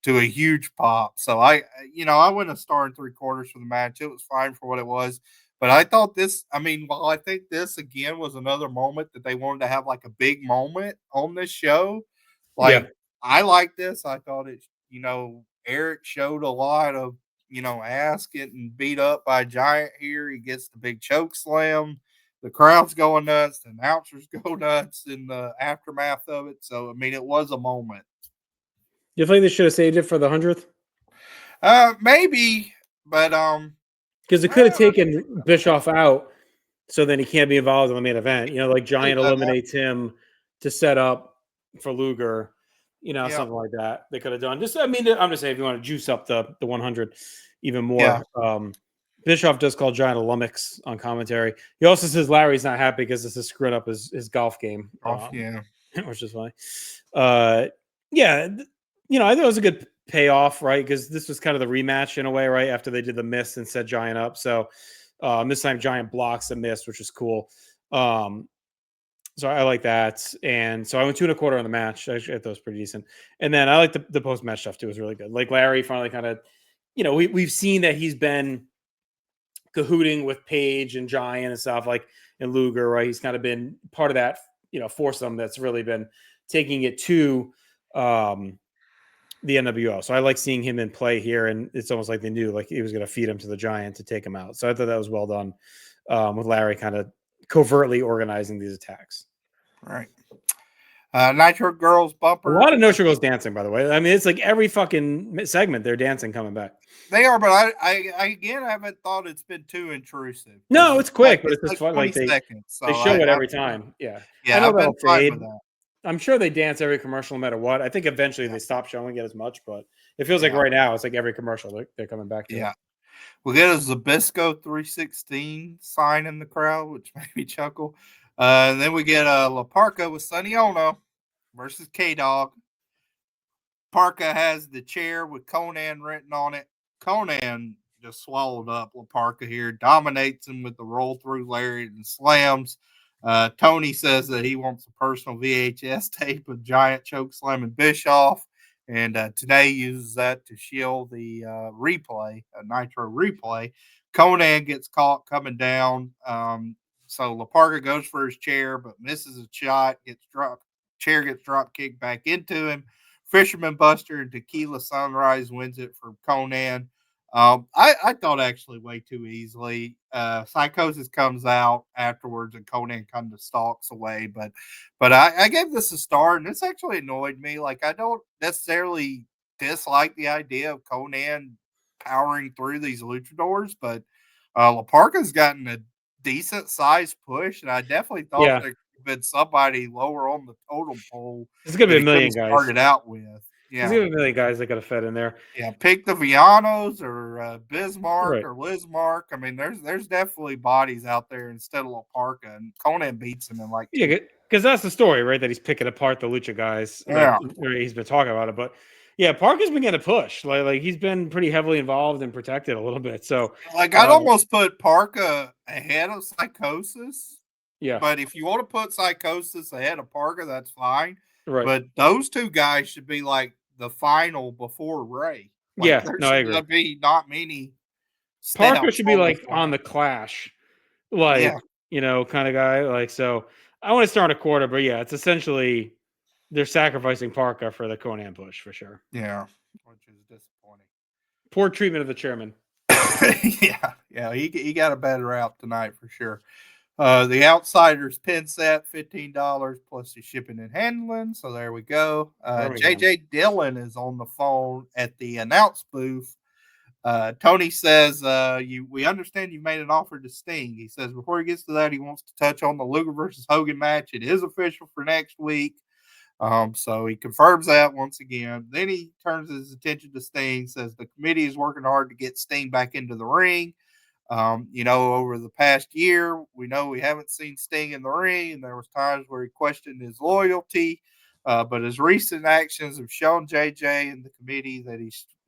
to a huge pop. So I went a star and 3/4 for the match. It was fine for what it was. But I thought while I think this again was another moment that they wanted to have like a big moment on this show, I like this. I thought it, Eric showed a lot of, ass getting beat up by Giant here. He gets the big choke slam. The crowd's going nuts. The announcers go nuts in the aftermath of it. So, it was a moment. You think they should have saved it for the 100th? Maybe, but because it could have taken Bischoff out, so then he can't be involved in the main event. Like Giant eliminates him to set up for Luger. Something like that. They could have done. I'm just saying, if you want to juice up the 100 even more. Bischoff does call Giant a lummox on commentary. He also says Larry's not happy because this is screwing up his golf game. Which is funny. I thought it was a good payoff, right? Because this was kind of the rematch in a way, right? After they did the miss and set Giant up. So this time Giant blocks the miss, which is cool. So I like that. And so I went 2 1/4 on the match. I thought it was pretty decent. And then I like the post-match stuff too. It was really good. Like Larry finally kind of, we've seen that he's been cahooting with Page and Giant and stuff, like, and Luger, right? He's kind of been part of that, foursome that's really been taking it to the NWO. So I like seeing him in play here, and it's almost like they knew like he was going to feed him to the Giant to take him out. So I thought that was well done with Larry kind of covertly organizing these attacks. Right. Nitro Girls bumper. A lot of Nitro Girls dancing, by the way. It's like every fucking segment they're dancing coming back. They are, but I haven't thought it's been too intrusive. No, it's quick, but it's just fun. Like seconds, so they show it every time. Yeah, I know that'll fade. I'm sure they dance every commercial no matter what. I think eventually they stop showing it as much, but it feels like right now it's like every commercial they're coming back to. Yeah. We get a Zabisco 316 sign in the crowd, which made me chuckle. And then we get La Parka with Sonny Ono versus K-Dog. Parka has the chair with Conan written on it. Conan just swallowed up La Parka here, dominates him with the roll through lariat and slams. Tony says that he wants a personal VHS tape of Giant choke slamming Bischoff, and today uses that to shield the replay, a Nitro replay. Conan gets caught coming down, so La Parka goes for his chair, but misses a shot, gets dropped. Chair gets drop kicked back into him. Fisherman Buster and Tequila Sunrise wins it for Conan. I thought actually way too easily. Psychosis comes out afterwards, and Conan kind of stalks away. But I gave this a star, and this actually annoyed me. Like, I don't necessarily dislike the idea of Conan powering through these luchadors, but La Parka's gotten a decent sized push, and I definitely thought there could have been somebody lower on the totem pole. There's gonna be a million guys started out with. Yeah, there's gonna be a million guys that got to fit in there. Yeah, pick the Vianos or Bismarck or Lismark. I mean, there's definitely bodies out there instead of La Parka, and Conan beats him in like because that's the story, right? That he's picking apart the lucha guys. Yeah, he's been talking about it, but yeah, Parka's been getting a push. Like he's been pretty heavily involved and protected a little bit. So like I'd almost put Parka ahead of Psychosis. Yeah, but if you want to put Psychosis ahead of Parka, that's fine. Right. But those two guys should be like the final before Ray. Like, yeah, no, I agree. Be not many. Parka should be like on the Clash, like kind of guy. Like, so I want to start a quarter, but yeah, it's essentially they're sacrificing Parka for the Conan push for sure. Yeah, which is disappointing. Poor treatment of the chairman. yeah, he got a bad route tonight for sure. The Outsiders pin set, $15 plus the shipping and handling. So there we go. JJ Dillon is on the phone at the announce booth. Tony says, we understand you made an offer to Sting. He says before he gets to that, he wants to touch on the Luger versus Hogan match. It is official for next week. So he confirms that once again. Then he turns his attention to Sting, says the committee is working hard to get Sting back into the ring. Over the past year, we know we haven't seen Sting in the ring, and there was times where he questioned his loyalty. But his recent actions have shown JJ and the committee that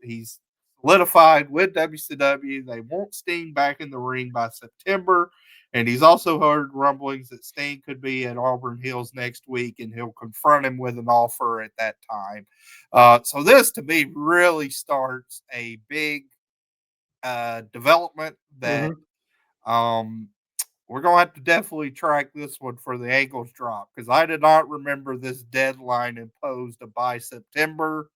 he's solidified with WCW. They want Sting back in the ring by September. And he's also heard rumblings that Sting could be at Auburn Hills next week, and he'll confront him with an offer at that time. So this, to me, really starts a big development that we're going to have to definitely track this one for the ankles drop, because I did not remember this deadline imposed by September.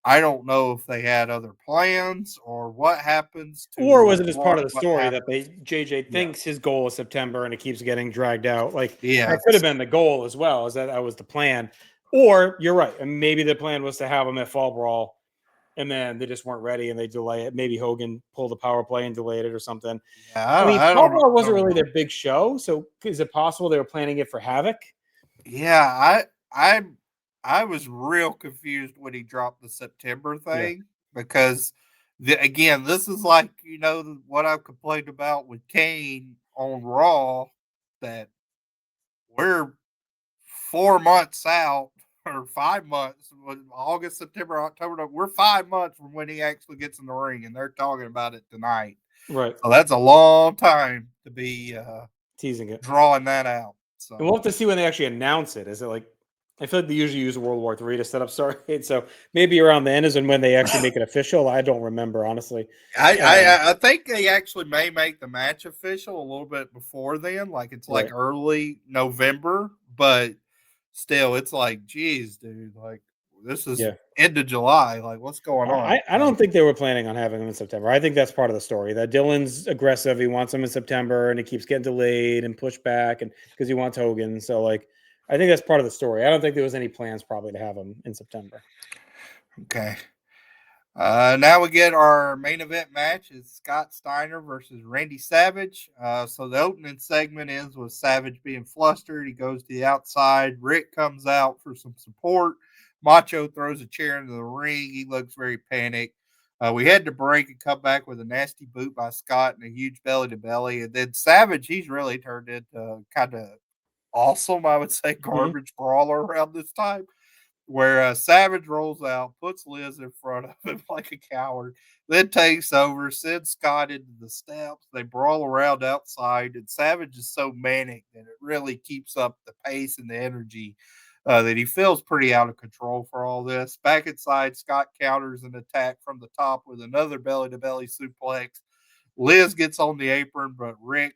I don't know if they had other plans or what happens. Or was it as part of the story that JJ thinks his goal is September and it keeps getting dragged out? Like, that could have been the goal as well, as that was the plan. Or you're right. And maybe the plan was to have him at Fall Brawl, and then they just weren't ready and they delay it. Maybe Hogan pulled the power play and delayed it or something. Yeah, Fall Brawl wasn't really their big show. So is it possible they were planning it for Havoc? Yeah, I was real confused when he dropped the September thing, because again, this is like, what I've complained about with Kane on Raw, that we're 4 months out, or 5 months, August, September, October, we're 5 months from when he actually gets in the ring, and they're talking about it tonight. Right. So that's a long time to be teasing it, drawing that out. So we'll have to see when they actually announce it. Is it like, I feel like they usually use World War III to set up Stargate, so maybe around then is when they actually make it official. I don't remember, honestly. I think they actually may make the match official a little bit before then, like it's like early November, but still, it's like, geez, dude, like this is end of July. Like, what's going on? I don't think they were planning on having him in September. I think that's part of the story, that Dillon's aggressive. He wants him in September, and it keeps getting delayed and pushed back, and because he wants Hogan. So, like, I think that's part of the story. I don't think there was any plans probably to have him in September. Okay. Now we get our main event match. It's Scott Steiner versus Randy Savage. So the opening segment ends with Savage being flustered. He goes to the outside. Rick comes out for some support. Macho throws a chair into the ring. He looks very panicked. We had to break and come back with a nasty boot by Scott and a huge belly-to-belly. And then Savage, he's really turned into kind of awesome, I would say, garbage brawler around this time. where Savage rolls out, puts Liz in front of him like a coward, then takes over, sends Scott into the steps. They brawl around outside, and Savage is so manic that it really keeps up the pace and the energy that he feels pretty out of control for all this. Back inside, Scott counters an attack from the top with another belly-to-belly suplex. Liz gets on the apron, but Rick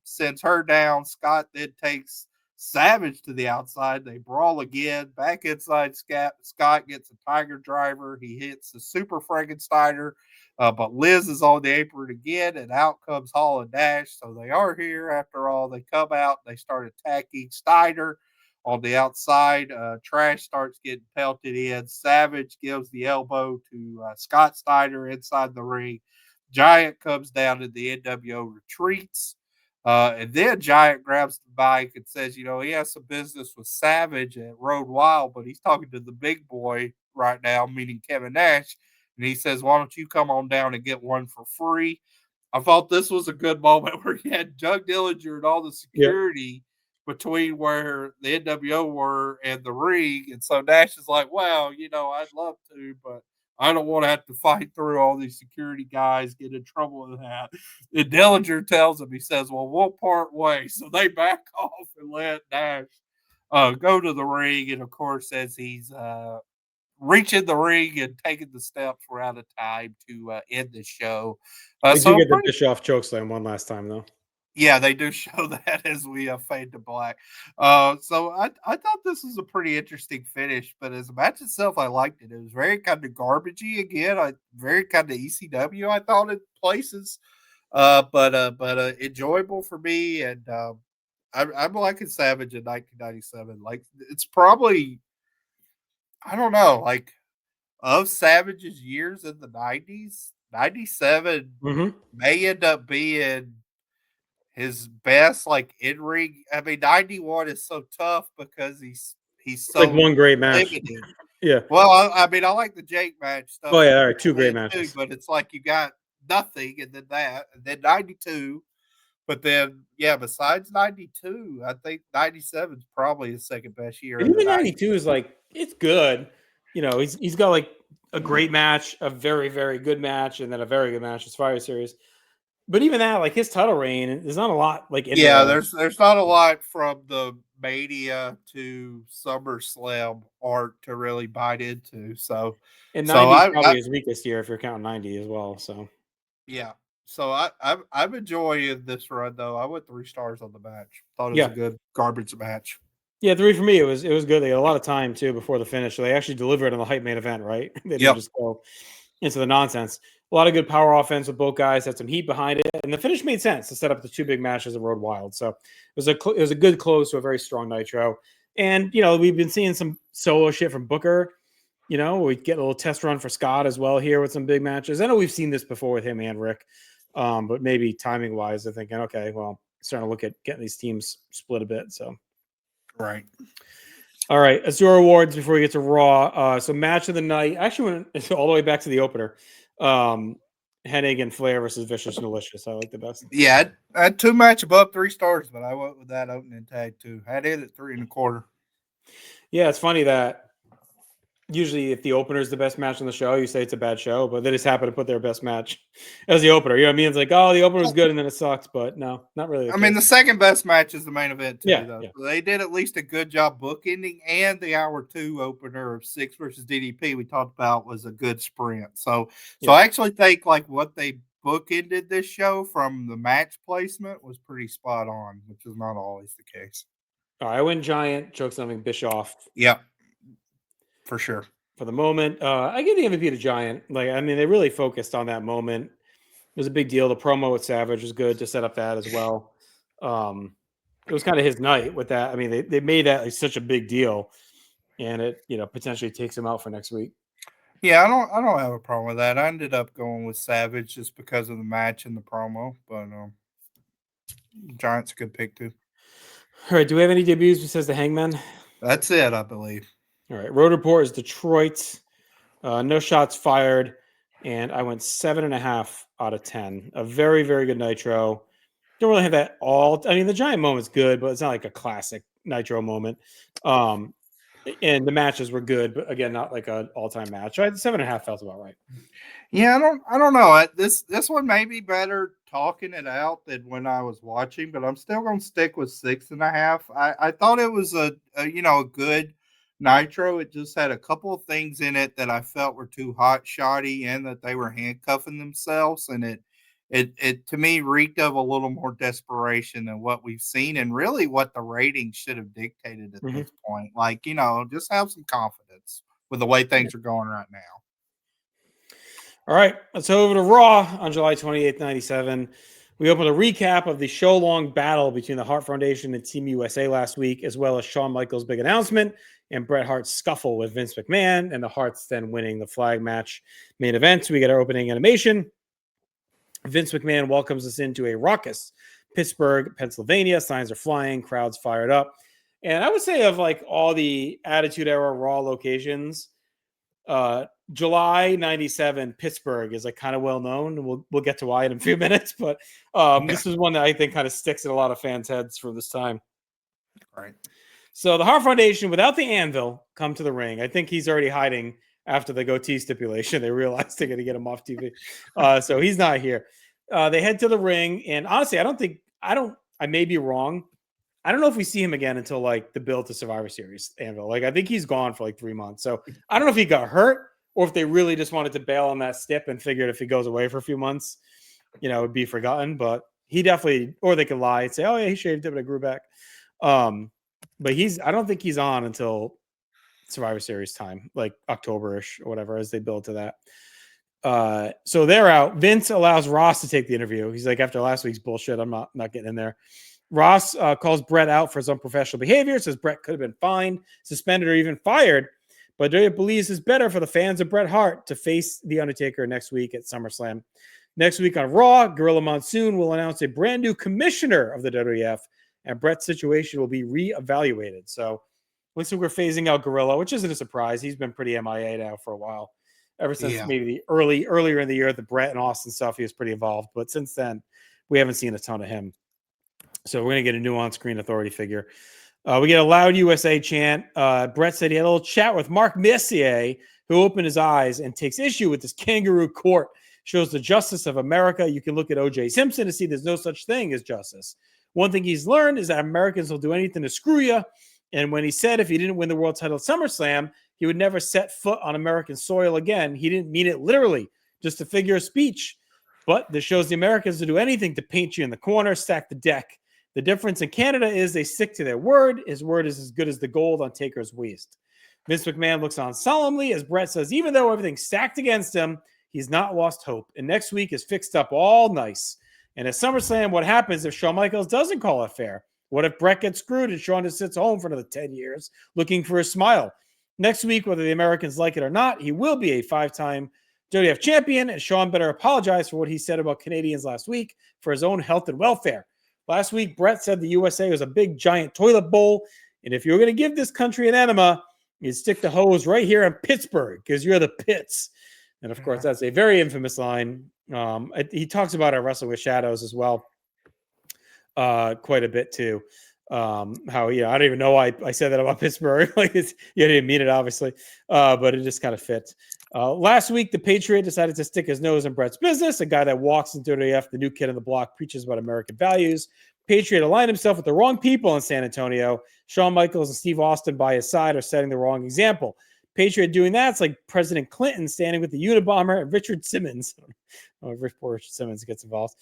sends her down. Scott then takes Savage to the outside. They brawl again. Back inside, Scott gets a Tiger Driver. He hits the Super Frankensteiner, but Liz is on the apron again, and out comes Hall and Dash. So they are here after all. They come out. They start attacking Steiner on the outside. Trash starts getting pelted in. Savage gives the elbow to Scott Steiner inside the ring. Giant comes down and the NWO retreats. And then Giant grabs the mic and says, he has some business with Savage at Road Wild, but he's talking to the big boy right now, meaning Kevin Nash. And he says, why don't you come on down and get one for free? I thought this was a good moment where you had Doug Dillinger and all the security between where the NWO were and the ring. And so Nash is like, well, I'd love to, but I don't want to have to fight through all these security guys, get in trouble with that. And Dillinger tells him, he says, well, we'll part ways. So they back off and let Nash go to the ring. And, of course, as he's reaching the ring and taking the steps, we're out of time to end the show. We do get the Bischoff chokeslam one last time, though. Yeah, they do show that as we fade to black. So I thought this was a pretty interesting finish, but as a match itself, I liked it. It was very kind of garbagey again. Very kind of ECW, I thought, in places. But enjoyable for me, and I'm liking Savage in 1997. Like, it's probably, I don't know, like, of Savage's years in the 90s, 97 may end up being his best, like, in ring. I mean, 91 is so tough because he's so like one great match. limited. Yeah. Well, I mean, I like the Jake match stuff. Oh yeah, all right, two great matches. But it's like you got nothing, and then that, and then 92. But then, besides 92, I think 97 is probably his second best year. And even 92 is like, it's good. He's got like a great match, a very, very good match, and then a very good match as far as series. But even that, like, his title reign, there's not a lot. Like, there's not a lot from the Mania to SummerSlam art to really bite into. So, and 90 is probably his weakest year if you're counting 90 as well. So, yeah. So I'm enjoying this run though. I went 3 stars on the match. Thought it was a good garbage match. Yeah, 3 for me. It was good. They had a lot of time too before the finish. So they actually delivered on the hype main event, right? They didn't just go into the nonsense. A lot of good power offense with both guys. Had some heat behind it, and the finish made sense to set up the 2 big matches of Road Wild. So it was a good close to a very strong Nitro. And we've been seeing some solo shit from Booker. We get a little test run for Scott as well here with some big matches. I know we've seen this before with him and Rick, but maybe timing wise, they're thinking, okay, well, starting to look at getting these teams split a bit. So, right. All right, let's do our awards before we get to Raw. So match of the night. I actually went all the way back to the opener. Hennig and Flair versus Vicious and Delicious. I like the best. Yeah, I had 2 match above 3 stars, but I went with that opening tag too. I had it at 3 1/4. Yeah, it's funny that usually if the opener is the best match on the show, you say it's a bad show, but they just happen to put their best match as the opener. You know what I mean? It's like, oh, the opener was good and then it sucks, but no, not really. I mean, the second best match is the main event too, though. Yeah. So they did at least a good job bookending, and the hour 2 opener of 6 versus DDP we talked about was a good sprint. So I actually think like what they bookended this show from the match placement was pretty spot on, which is not always the case. All right, I win Giant, choke something, Bischoff. Yep, for sure. For the moment, I give the MVP to Giant. Like, I mean, they really focused on that moment. It was a big deal. The promo with Savage was good to set up that as well. It was kind of his night with that. I mean, they made that like such a big deal, and it potentially takes him out for next week. Yeah, I don't have a problem with that. I ended up going with Savage just because of the match and the promo, but Giant's a good pick too. All right, do we have any debuts besides the Hangman? That's it, I believe. All right, Road Report is Detroit. No shots fired, and I went 7.5 out of 10. A very, very good Nitro. Don't really have that all. I mean, the Giant moment's good, but it's not like a classic Nitro moment. And the matches were good, but again, not like an all-time match. So 7.5 felt about right. Yeah, I don't know. This one may be better talking it out than when I was watching, but I'm still gonna stick with 6.5. I thought it was a good Nitro. It just had a couple of things in it that I felt were too hot shoddy and that they were handcuffing themselves, and it to me reeked of a little more desperation than what we've seen and really what the ratings should have dictated at this point. Like, just have some confidence with the way things are going right now. All right, let's go over to Raw on July 28th, 97. We opened a recap of the show-long battle between the Hart Foundation and Team USA last week, as well as Shawn Michaels' big announcement and Bret Hart's scuffle with Vince McMahon, and the Harts then winning the flag match main event. So we get our opening animation. Vince McMahon welcomes us into a raucous Pittsburgh, Pennsylvania. Signs are flying, crowds fired up. And I would say of like all the Attitude Era Raw locations, July 97 Pittsburgh is like kind of well known. We'll get to why in a few minutes, but this is one that I think kind of sticks in a lot of fans' heads for this time. Right. So the Hart Foundation, without the anvil, come to the ring. I think he's already hiding after the goatee stipulation. They realized they're going to get him off TV. So he's not here. They head to the ring, and honestly, I may be wrong. I don't know if we see him again until like the build to Survivor Series anvil. Like I think he's gone for like 3 months. So I don't know if he got hurt or if they really just wanted to bail on that stip and figured if he goes away for a few months, it would be forgotten. But he definitely, or they could lie and say, oh yeah, he shaved it, but it grew back. But I don't think he's on until Survivor Series time, like October-ish or whatever, as they build to that. So they're out. Vince allows Ross to take the interview. He's like, after last week's bullshit, I'm not getting in there. Ross calls Bret out for his unprofessional behavior, says Bret could have been fined, suspended, or even fired, but WWE believes it's better for the fans of Bret Hart to face The Undertaker next week at SummerSlam. Next week on Raw, Gorilla Monsoon will announce a brand new commissioner of the WWF, and Bret's situation will be reevaluated. So looks like we're phasing out Gorilla, which isn't a surprise. He's been pretty MIA now for a while. Ever since maybe the earlier in the year, the Bret and Austin stuff, he was pretty involved. But since then, we haven't seen a ton of him. So we're going to get a new on-screen authority figure. We get a loud USA chant. Bret said he had a little chat with Mark Messier, who opened his eyes and takes issue with this kangaroo court. Shows the justice of America. You can look at O.J. Simpson to see there's no such thing as justice. One thing he's learned is that Americans will do anything to screw you. And when he said if he didn't win the world title at SummerSlam, he would never set foot on American soil again, he didn't mean it literally, just a figure of speech. But this shows the Americans to do anything to paint you in the corner, stack the deck. The difference in Canada is they stick to their word. His word is as good as the gold on Taker's waist. Vince McMahon looks on solemnly as Bret says, even though everything's stacked against him, he's not lost hope. And next week is fixed up all nice. And at SummerSlam, what happens if Shawn Michaels doesn't call it fair? What if Bret gets screwed and Shawn just sits home for another 10 years looking for a smile? Next week, whether the Americans like it or not, he will be a 5-time WWF champion, and Shawn better apologize for what he said about Canadians last week for his own health and welfare. Last week, Bret said the USA was a big, giant toilet bowl, and if you were going to give this country an enema, you'd stick the hose right here in Pittsburgh because you're the pits. And, of course, that's a very infamous line. He talks about our Wrestling with Shadows as well quite a bit, too. How, I don't even know why I said that about Pittsburgh. Like, you didn't mean it, obviously, but it just kind of fit. Last week, the Patriot decided to stick his nose in Bret's business. A guy that walks into WWF, the new kid on the block, preaches about American values. Patriot aligned himself with the wrong people in San Antonio. Shawn Michaels and Steve Austin by his side are setting the wrong example. Patriot doing that, it's like President Clinton standing with the Unabomber and Richard Simmons. Richard Simmons gets involved.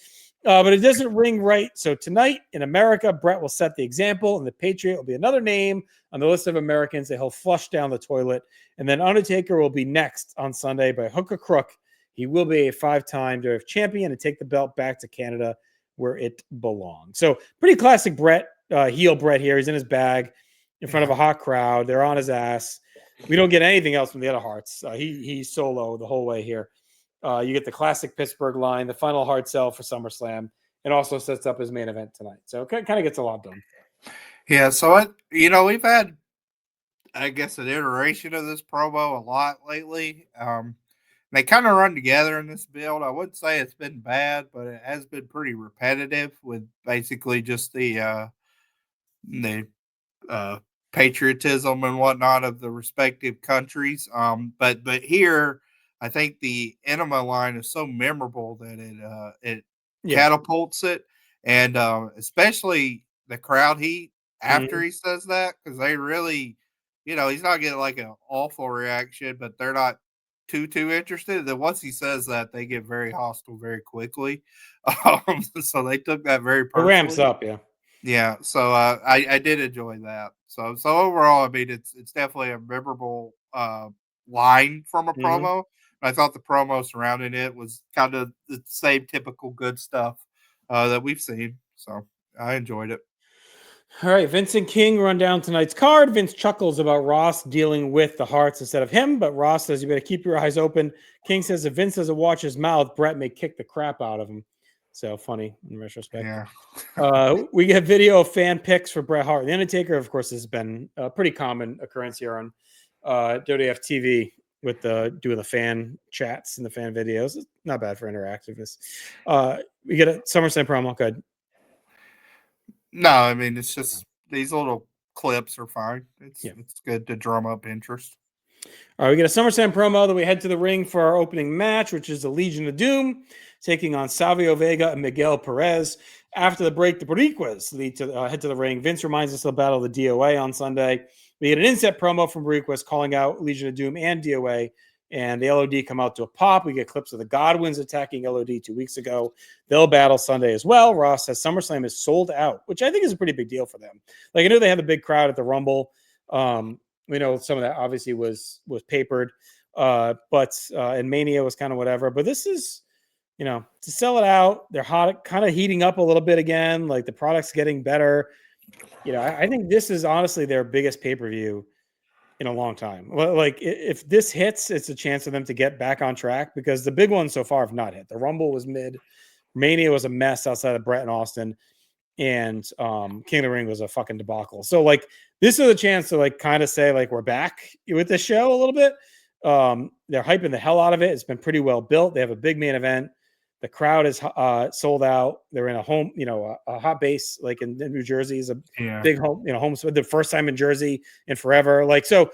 But it doesn't ring right. So tonight in America, Bret will set the example, and the Patriot will be another name on the list of Americans that he'll flush down the toilet. And then Undertaker will be next on Sunday by hook or crook. He will be a 5-time WWF champion and take the belt back to Canada where it belongs. So pretty classic Bret, heel Bret here. He's in his bag in front of a hot crowd. They're on his ass. We don't get anything else from the other Harts. He's solo the whole way here. You get the classic Pittsburgh line, the final hard sell for SummerSlam, and also sets up his main event tonight. So it kind of gets a lot done. Yeah, so we've had, I guess, an iteration of this promo a lot lately. They kind of run together in this build. I wouldn't say it's been bad, but it has been pretty repetitive with basically just the patriotism and whatnot of the respective countries. But here, I think the enema line is so memorable that it catapults it, and especially the crowd heat after he says that, because they really, he's not getting like an awful reaction, but they're not too interested. Then once he says that, they get very hostile very quickly. So they took that very personally. It ramps up, yeah. Yeah, so I did enjoy that. So overall, I mean, it's definitely a memorable line from a promo. I thought the promo surrounding it was kind of the same typical good stuff that we've seen. So I enjoyed it. All right, Vincent King run down tonight's card. Vince chuckles about Ross dealing with the Hearts instead of him, but Ross says you better keep your eyes open. King says if Vince doesn't watch his mouth, Brett may kick the crap out of him. So funny in retrospect. Yeah. We get video of fan picks for Bret Hart and The Undertaker. Of course, this has been a pretty common occurrence here on WWF TV with doing the fan chats and the fan videos. It's not bad for interactiveness. We get a SummerSlam promo. Good. No, I mean, it's just these little clips are fine. It's good to drum up interest. All right, we get a SummerSlam promo. Then we head to the ring for our opening match, which is the Legion of Doom taking on Savio Vega and Miguel Perez. After the break, the Boricuas head to the ring. Vince reminds us of the Battle of the DOA on Sunday. We get an inset promo from Boricuas calling out Legion of Doom and DOA, and the LOD come out to a pop. We get clips of the Godwins attacking LOD 2 weeks ago. They'll battle Sunday as well. Ross says SummerSlam is sold out, which I think is a pretty big deal for them. Like, I know they have a big crowd at the Rumble. We know some of that obviously was papered, and Mania was kind of whatever. But this is, to sell it out. They're kind of heating up a little bit again. Like, the product's getting better. I think this is honestly their biggest pay-per-view in a long time. Like, if this hits, it's a chance for them to get back on track, because the big ones so far have not hit. The Rumble was mid. Mania was a mess outside of Brett and Austin. And King of the Ring was a fucking debacle. So, like, this is a chance to, like, kind of say, like, we're back with the show a little bit. They're hyping the hell out of it. It's been pretty well built. They have a big main event. The crowd is sold out. They're in a home, a hot base, like in New Jersey is a big home, home. The first time in Jersey in forever. Like, so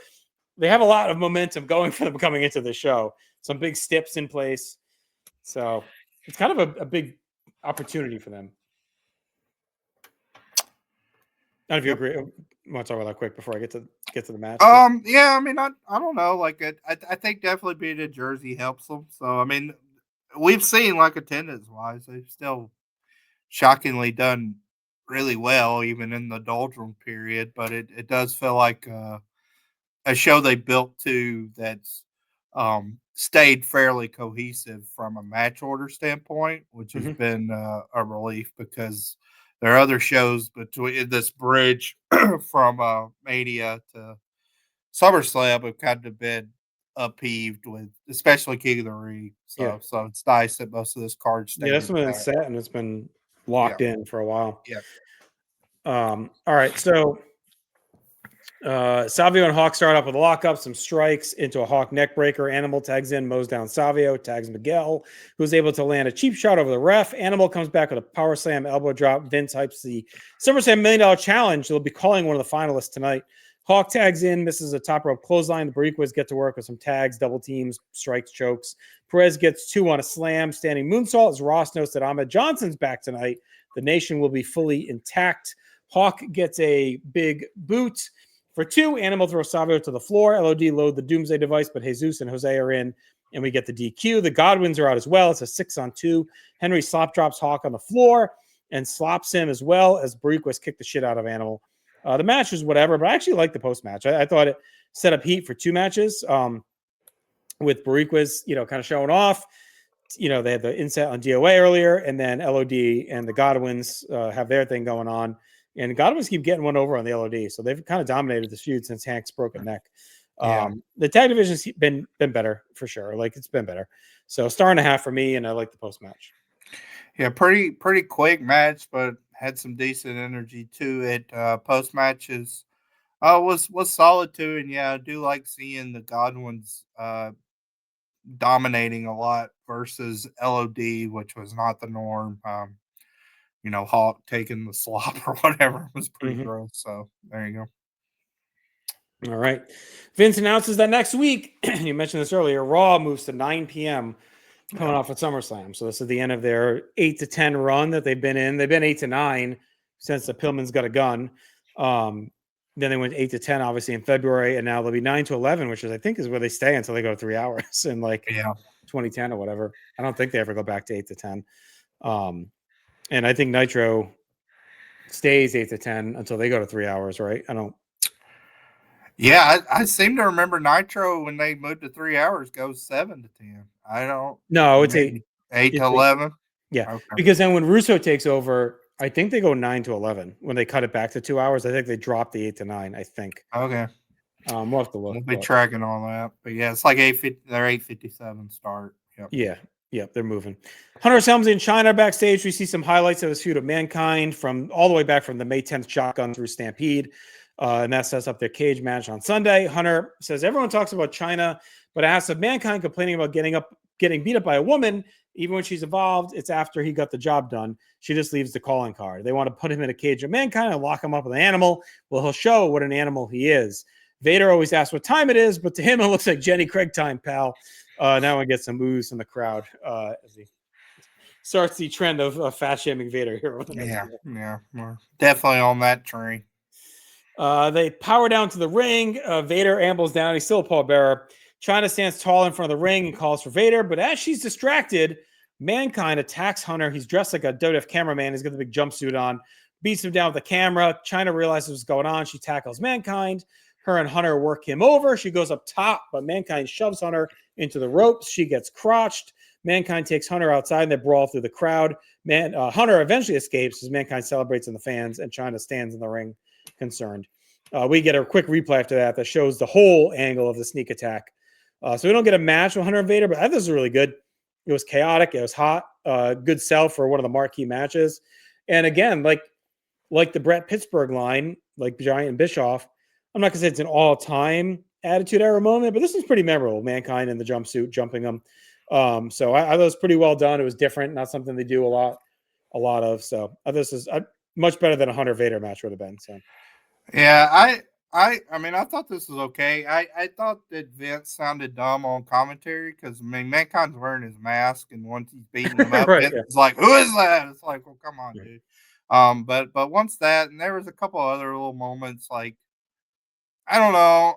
they have a lot of momentum going for them coming into the show. Some big steps in place. So it's kind of a big opportunity for them. I don't know if you agree. I want to talk about that quick before I get to the match. Yeah, I mean, I don't know. Like, I think definitely being in Jersey helps them. So, I mean, we've seen, like, attendance wise, they've still shockingly done really well, even in the doldrum period. But it does feel like a show they built to that's stayed fairly cohesive from a match order standpoint, which has been a relief, because there are other shows between this bridge from Mania to SummerSlam have kind of been upheaved with, especially King of the Ring. So it's nice that most of this card stayed. Yeah, that's been set and it's been locked in for a while. Yeah. All right, so Savio and Hawk start up with a lockup, some strikes into a Hawk neck breaker. Animal tags in, mows down Savio, tags Miguel, who's able to land a cheap shot over the ref. Animal comes back with a power slam elbow drop. Vince hypes the SummerSlam $1 Million Challenge. They'll be calling one of the finalists tonight. Hawk tags in, misses a top rope clothesline. The Boricuas get to work with some tags, double teams, strikes, chokes. Perez gets 2 on a slam, standing moonsault. As Ross notes that Ahmed Johnson's back tonight, the nation will be fully intact. Hawk gets a big boot. For 2, Animal throws Savio to the floor. LOD load the Doomsday device, but Jesus and Jose are in, and we get the DQ. The Godwins are out as well. It's a 6-on-2. Henry slop drops Hawk on the floor and slops him as well, as Boricuas kick the shit out of Animal. The match was whatever, but I actually liked the post-match. I thought it set up heat for 2 matches with Boricuas, kind of showing off. They had the inset on DOA earlier, and then LOD and the Godwins have their thing going on. And Godwins keep getting one over on the LOD. So they've kind of dominated this feud since Hank's broken neck. The tag division's been better for sure. Like, it's been better. So 1.5 for me, and I like the post-match. Yeah, pretty quick match, but had some decent energy to it. Post-match was solid too. And yeah, I do like seeing the Godwins dominating a lot versus LOD, which was not the norm. Hawk taking the slop or whatever was pretty gross. So there you go. All right. Vince announces that next week, you mentioned this earlier, Raw moves to 9 p.m. coming off of SummerSlam. So this is the end of their 8 to 10 run that they've been in. They've been 8 to 9 since the Pillman's got a gun. Then they went 8 to 10, obviously, in February, and now they'll be 9 to 11, which is, I think, is where they stay until they go 3 hours in 2010 or whatever. I don't think they ever go back to 8 to 10. And I think Nitro stays 8 to 10 until they go to 3 hours, right? Yeah, I seem to remember Nitro when they moved to 3 hours goes 7 to 10. I don't. No, it's 8 to 11. Yeah, okay. Because then when Russo takes over, I think they go 9 to 11 when they cut it back to 2 hours. I think they dropped the 8 to 9. I think. Okay. We'll have to look. We'll be tracking all that, but yeah, it's like 8:50. They're 8:57 start. Yep. Yeah, they're moving. Hunter Helmsley in China backstage. We see some highlights of his feud of Mankind from all the way back from the May 10th shotgun through Stampede. And that sets up their cage match on Sunday. Hunter says everyone talks about China, but as of Mankind complaining about getting beat up by a woman, even when she's involved, it's after he got the job done. She just leaves the calling card. They want to put him in a cage of Mankind and lock him up with an animal. Well, he'll show what an animal he is. Vader always asks what time it is, but to him, it looks like Jenny Craig time, pal. Now I get some ooze from the crowd as he starts the trend of fat shaming Vader here. Yeah, definitely on that train. They power down to the ring. Vader ambles down. He's still a pallbearer. China stands tall in front of the ring and calls for Vader, but as she's distracted, Mankind attacks Hunter. He's dressed like a WWF cameraman. He's got the big jumpsuit on, beats him down with the camera. China realizes what's going on. She tackles Mankind. Her and Hunter work him over. She goes up top, but Mankind shoves Hunter into the ropes. She gets crotched. Mankind takes Hunter outside, and they brawl through the crowd. Hunter eventually escapes as Mankind celebrates in the fans, and China stands in the ring concerned. We get a quick replay after that shows the whole angle of the sneak attack. So we don't get a match with Hunter and Vader, but I thought this was really good. It was chaotic. It was hot. Good sell for one of the marquee matches. And again, like the Brett Pittsburgh line, like Giant and Bischoff, I'm not going to say it's an all-time Attitude Era moment, but this was pretty memorable. Mankind in the jumpsuit jumping them. So I thought it was pretty well done. It was different, not something they do a lot of. So this is much better than a Hunter Vader match would have been. So yeah, I mean, I thought this was okay. I thought that Vince sounded dumb on commentary because, I mean, Mankind's wearing his mask, and once he's beating him up, it's like, who is that? It's like, well, come on, dude. But once that, and there was a couple other little moments, like, I don't know.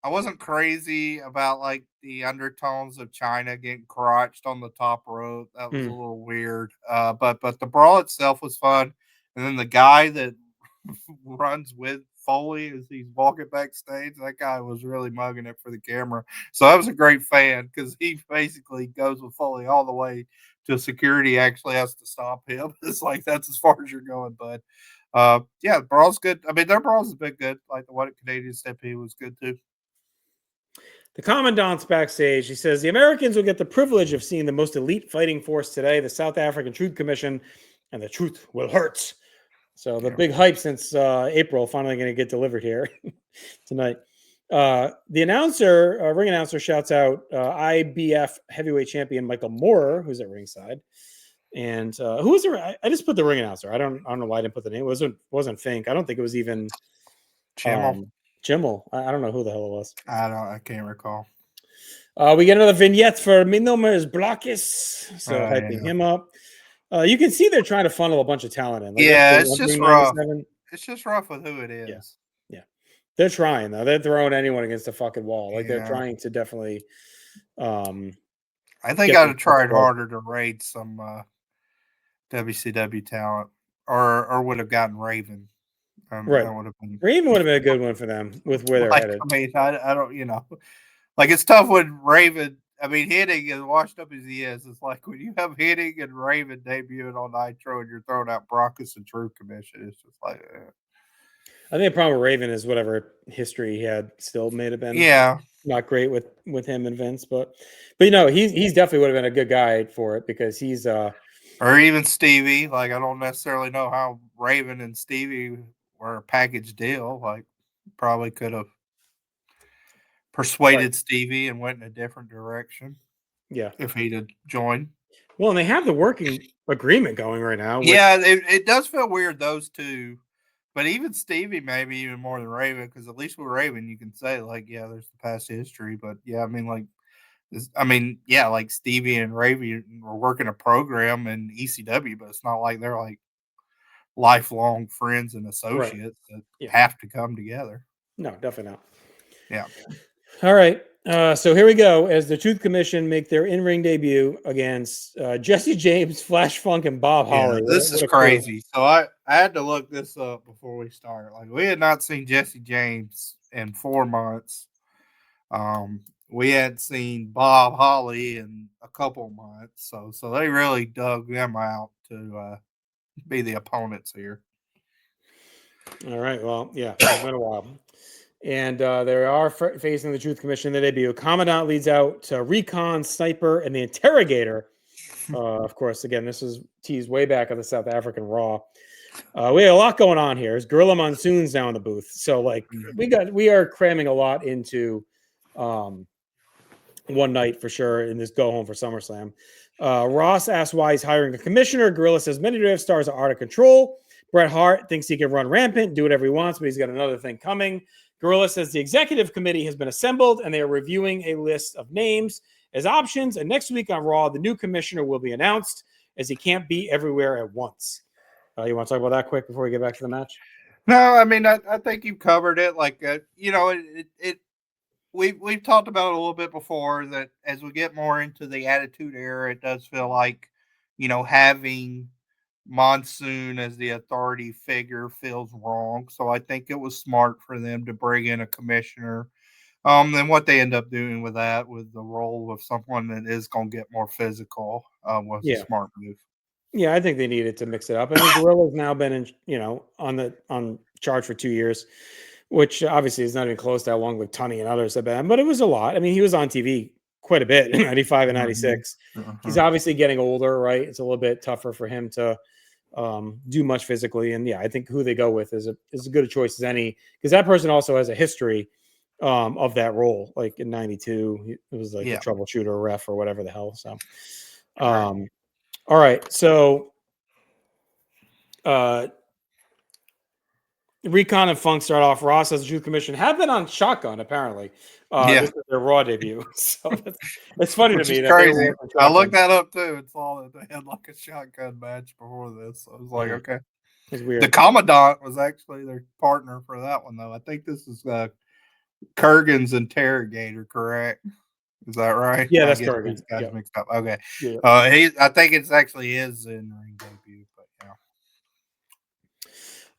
I wasn't crazy about, like, the undertones of China getting crotched on the top rope. That was a little weird. But the brawl itself was fun. And then the guy that runs with Foley as he's walking backstage, that guy was really mugging it for the camera. So I was a great fan because he basically goes with Foley all the way to security actually has to stop him. It's like, that's as far as you're going, bud. Yeah, brawl's good. I mean, their brawls has been good. Like the one at Canadian Stampede was good too. The Commandant's backstage. He says the Americans will get the privilege of seeing the most elite fighting force today, the South African Truth Commission, and the truth will hurt. So the big hype since April finally going to get delivered here tonight. The announcer, ring announcer, shouts out IBF heavyweight champion Michael Moorer, who's at ringside. And who was there? I just put the ring announcer. I don't know why I didn't put the name. It wasn't Fink. I don't think it was even Jimmel. I don't know who the hell it was. I can't recall. We get another vignette for Mi Nombre es Blackus. So hyping him up. You can see they're trying to funnel a bunch of talent in. It's just rough. It's just rough with who it is. Yeah. They're trying, though. They're throwing anyone against the fucking wall. Like, they're trying to definitely I think I'd have tried harder to raid some WCW talent or would have gotten Raven. Right. That would have been... Raven would have been a good one for them with where they're headed. I mean, I don't, like, it's tough when Raven, I mean, Hennig, as washed up as he is, it's like when you have Hennig and Raven debuting on Nitro and you're throwing out Bronkus and Truth Commission, it's just like, I think the problem with Raven is whatever history he had still may have been not great with him and Vince, but he's definitely would have been a good guy for it because he's or even Stevie. Like, I don't necessarily know how Raven and Stevie were a package deal. Like, probably could have persuaded Stevie and went in a different direction. Yeah, if he'd have joined. Well, and they have the working agreement going right now. Yeah, it does feel weird, those two. But even Stevie, maybe even more than Raven, because at least with Raven, you can say, like, yeah, there's the past history. But, yeah, I mean, like, like Stevie and Raven were working a program in ECW, but it's not like they're, like, lifelong friends and associates that have to come together. No, definitely not. Yeah. All right. So here we go. As the Truth Commission make their in-ring debut against Jesse James, Flash Funk, and Bob Holly. This is crazy. So I had to look this up before we start. Like, we had not seen Jesse James in 4 months. We had seen Bob Holly in a couple months. So they really dug them out to be the opponents here. All right. Well, yeah, it's been a while. And they are facing the Truth Commission in the debut. Commandant leads out to Recon, Sniper, and the Interrogator. Of course, again, this is teased way back on the South African Raw. We had a lot going on here. There's Gorilla Monsoon's now in the booth. So, like, we are cramming a lot into one night for sure in this go home for SummerSlam. Ross asks why he's hiring a commissioner. Gorilla says many WWF stars are out of control. Bret Hart thinks he can run rampant, do whatever he wants, but he's got another thing coming. Gorilla says the executive committee has been assembled and they are reviewing a list of names as options. And next week on Raw, the new commissioner will be announced as he can't be everywhere at once. You want to talk about that quick before we get back to the match? No, I mean, I think you've covered it. Like, we've talked about it a little bit before that as we get more into the Attitude Era, it does feel like, having Monsoon as the authority figure feels wrong. So I think it was smart for them to bring in a commissioner. And what they end up doing with that, with the role of someone that is going to get more physical, was a smart move. Yeah, I think they needed to mix it up. I mean, Gorilla's now been on charge for 2 years, which obviously is not even close to how long with Tunney and others have been, but it was a lot. I mean, he was on TV quite a bit in 95 and 96. He's obviously getting older, right? It's a little bit tougher for him to do much physically. And yeah, I think who they go with is as good a choice as any, because that person also has a history of that role. Like in 92, it was like a troubleshooter, ref, or whatever the hell. So, all right. So, Recon and Funk start off. Ross as the Truth Commission have been on Shotgun, apparently. This is their Raw debut. So it's funny to me. Crazy. I looked that up too and saw that they had like a Shotgun match before this. So I was like, okay. It's weird. The Commandant was actually their partner for that one, though. I think this is Kurgan's Interrogator, correct? Is that right? Yeah, that's Kurgan. Guys mixed up. Okay. Yeah. I think it's actually his in-ring debut, but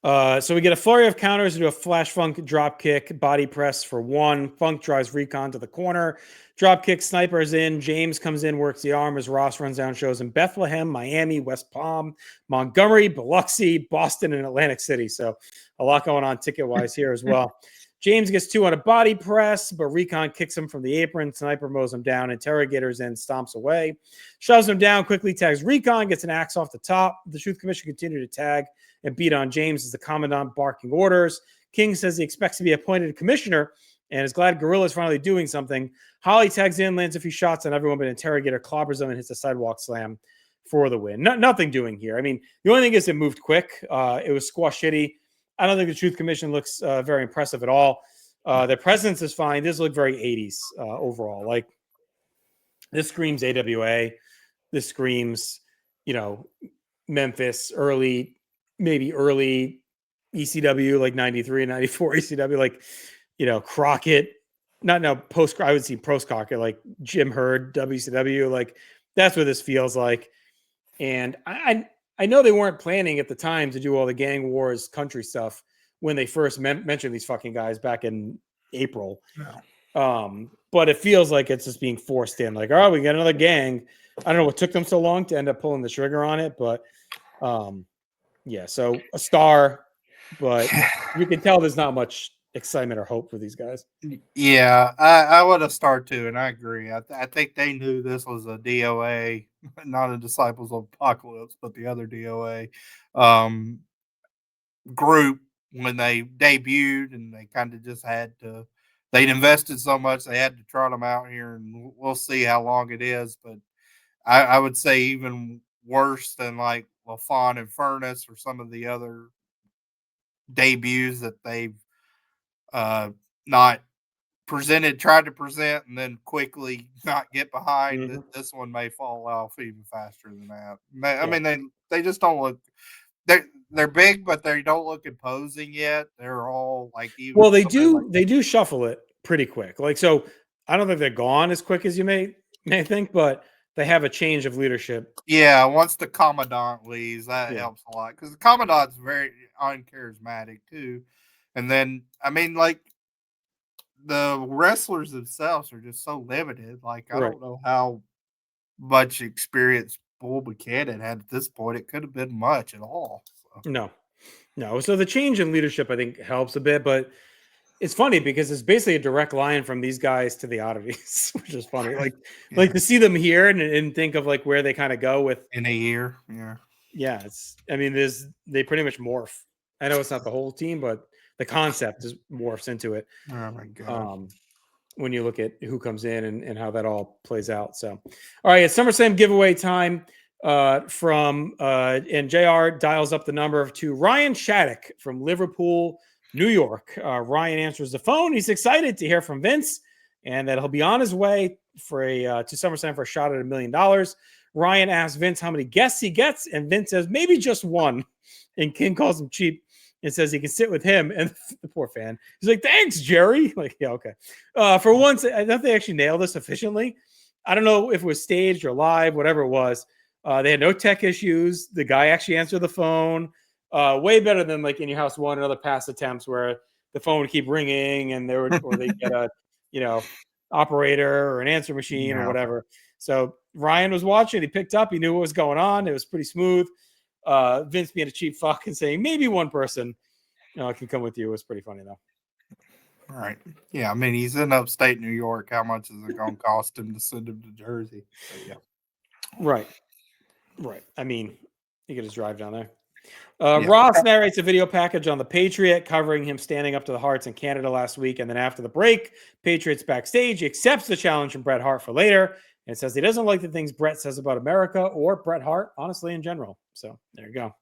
yeah. So we get a flurry of counters into a Flash Funk drop kick, body press for 1. Funk drives Recon to the corner. Drop kick, Sniper's in. James comes in, works the arm as Ross runs down shows in Bethlehem, Miami, West Palm, Montgomery, Biloxi, Boston, and Atlantic City. So a lot going on ticket-wise here as well. James gets 2 on a body press, but Recon kicks him from the apron. Sniper mows him down. Interrogator's in, stomps away. Shoves him down, quickly tags Recon, gets an axe off the top. The Truth Commission continue to tag and beat on James as the Commandant barking orders. King says he expects to be appointed commissioner and is glad Gorilla's finally doing something. Holly tags in, lands a few shots on everyone, but Interrogator clobbers him and hits a sidewalk slam for the win. Nothing doing here. I mean, the only thing is it moved quick. It was squash shitty. I don't think the Truth Commission looks very impressive at all. Their presence is fine. This looked very 80s overall. Like, this screams AWA. This screams, Memphis, maybe early ECW, like 93 and 94 ECW, like, Crockett. Not now post, I would see post Crockett, like Jim Herd, WCW. Like, that's what this feels like. And I know they weren't planning at the time to do all the gang wars country stuff when they first mentioned these fucking guys back in April. No. But it feels like it's just being forced in. Like, all right, we got another gang. I don't know what took them so long to end up pulling the trigger on it, but yeah. So a star, but you can tell there's not much excitement or hope for these guys. Yeah, I would have started too, and I agree. I think they knew this was a DOA, not a Disciples of Apocalypse, but the other DOA group when they debuted, and they kind of just had to. They'd invested so much, they had to trot them out here, and we'll see how long it is. But I would say even worse than like LaFon and Furnace or some of the other debuts that they've not tried to present, and then quickly not get behind. Mm-hmm. This one may fall off even faster than that. I Yeah. mean, they just don't look. They're big, but they don't look imposing yet. They're all like even. Well, they do shuffle it pretty quick. Like, so I don't think they're gone as quick as you may think, but they have a change of leadership. Yeah, once the commandant leaves, that Yeah. helps a lot because the commandant's very uncharismatic too. And then, I mean, like the wrestlers themselves are just so limited. Like, I Right. don't know how much experience Bull Buchanan had at this point. It could have been much at all. So. No. So the change in leadership, I think, helps a bit, but it's funny because it's basically a direct line from these guys to the oddities, which is funny. Like, Yeah. like to see them here and think of like where they kind of go with In a year. Yeah. I mean, they pretty much morph. I know it's not the whole team, but the concept is morphs into it. Oh my God. When you look at who comes in and how that all plays out. So, all right, it's SummerSlam giveaway time and JR dials up the number to Ryan Shattuck from Liverpool, New York. Ryan answers the phone. He's excited to hear from Vince and that he'll be on his way to SummerSlam for a shot at $1 million. Ryan asks Vince how many guests he gets, and Vince says maybe just one. And King calls him cheap and says he can sit with him. And the poor fan, he's like, "Thanks, Jerry." Like, yeah, okay. For once, I thought they actually nailed this efficiently. I don't know if it was staged or live, whatever it was. They had no tech issues. The guy actually answered the phone. Way better than like in Your House One and other past attempts where the phone would keep ringing and they get a operator or an answer machine or whatever. So Ryan was watching. He picked up. He knew what was going on. It was pretty smooth. Vince being a cheap fuck and saying maybe one person can come with you was pretty funny though. All right. Yeah, I mean he's in upstate New York. How much is it going to cost him to send him to Jersey? So, yeah. Right. I mean, you could just drive down there. Ross narrates a video package on the Patriot covering him standing up to the Harts in Canada last week. And then after the break, Patriot's backstage. He accepts the challenge from Bret Hart for later and says he doesn't like the things Bret says about America or Bret Hart, honestly, in general. So there you go.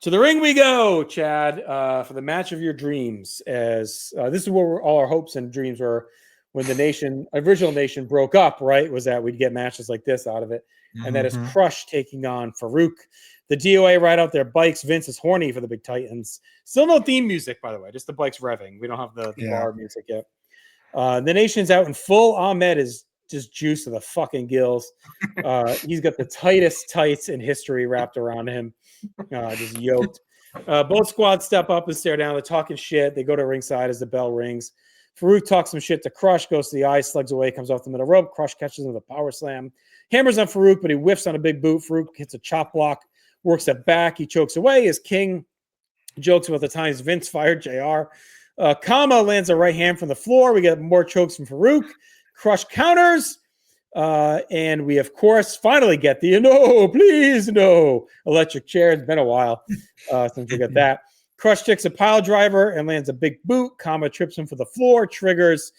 To the ring we go, Chad, for the match of your dreams. As this is where all our hopes and dreams were when the original nation broke up, right? Was that we'd get matches like this out of it. And that is Crush taking on Farouk. The DOA ride out their bikes. Vince is horny for the big Titans. Still no theme music, by the way. Just the bikes revving. We don't have the bar music yet. The nation's out in full. Ahmed is just juiced to the fucking gills. He's got the tightest tights in history wrapped around him. Just yoked. Both squads step up and stare down. They're talking shit. They go to ringside as the bell rings. Farouk talks some shit to Crush, goes to the eye, slugs away, comes off the middle rope. Crush catches him with a power slam. Hammers on Farouk, but he whiffs on a big boot. Farouk hits a chop block, works it back. He chokes away as King jokes about the times Vince fired JR. Kama lands a right hand from the floor. We get more chokes from Farouk. Crush counters. And we, of course, finally get the no, please, no electric chair. It's been a while since we got that. Crush takes a pile driver and lands a big boot. Kama trips him for the floor, triggers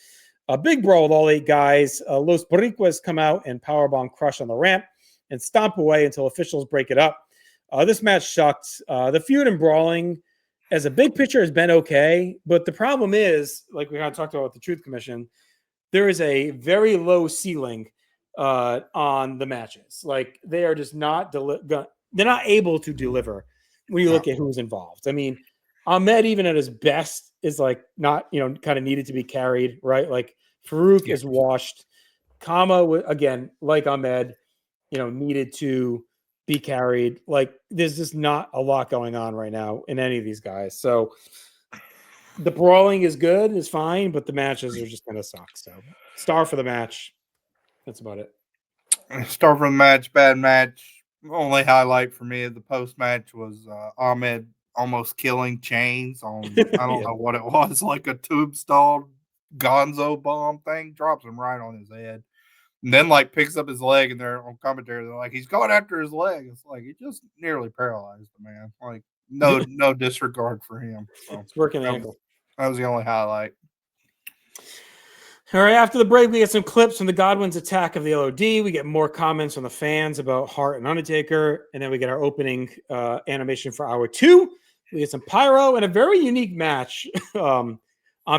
a big brawl with all 8 guys. Los Boricuas come out and powerbomb Crush on the ramp and stomp away until officials break it up. This match sucked. The feud and brawling as a big picture has been okay, but the problem is, like we kind of talked about with the Truth Commission, there is a very low ceiling on the matches. Like they are just not they're not able to deliver when you look at who's involved. I mean, Ahmed, even at his best, is like not, kind of needed to be carried, right? Like Farouk is washed. Kama, again, like Ahmed, needed to be carried. Like there's just not a lot going on right now in any of these guys. So the brawling is good, is fine, but the matches are just gonna suck. So star for the match. That's about it. Star for the match, bad match. Only highlight for me of the post match was Ahmed almost killing Chains on I don't know what it was, like a tombstone gonzo bomb thing, drops him right on his head. And then like picks up his leg, and they're on commentary. They're like, he's going after his leg. It's like he just nearly paralyzed the man. Like no disregard for him. So, it's working the ankle. That was the only highlight. All right, after the break, we get some clips from the Godwin's attack of the LOD. We get more comments from the fans about Hart and Undertaker. And then we get our opening animation for hour 2. We get some pyro and a very unique match on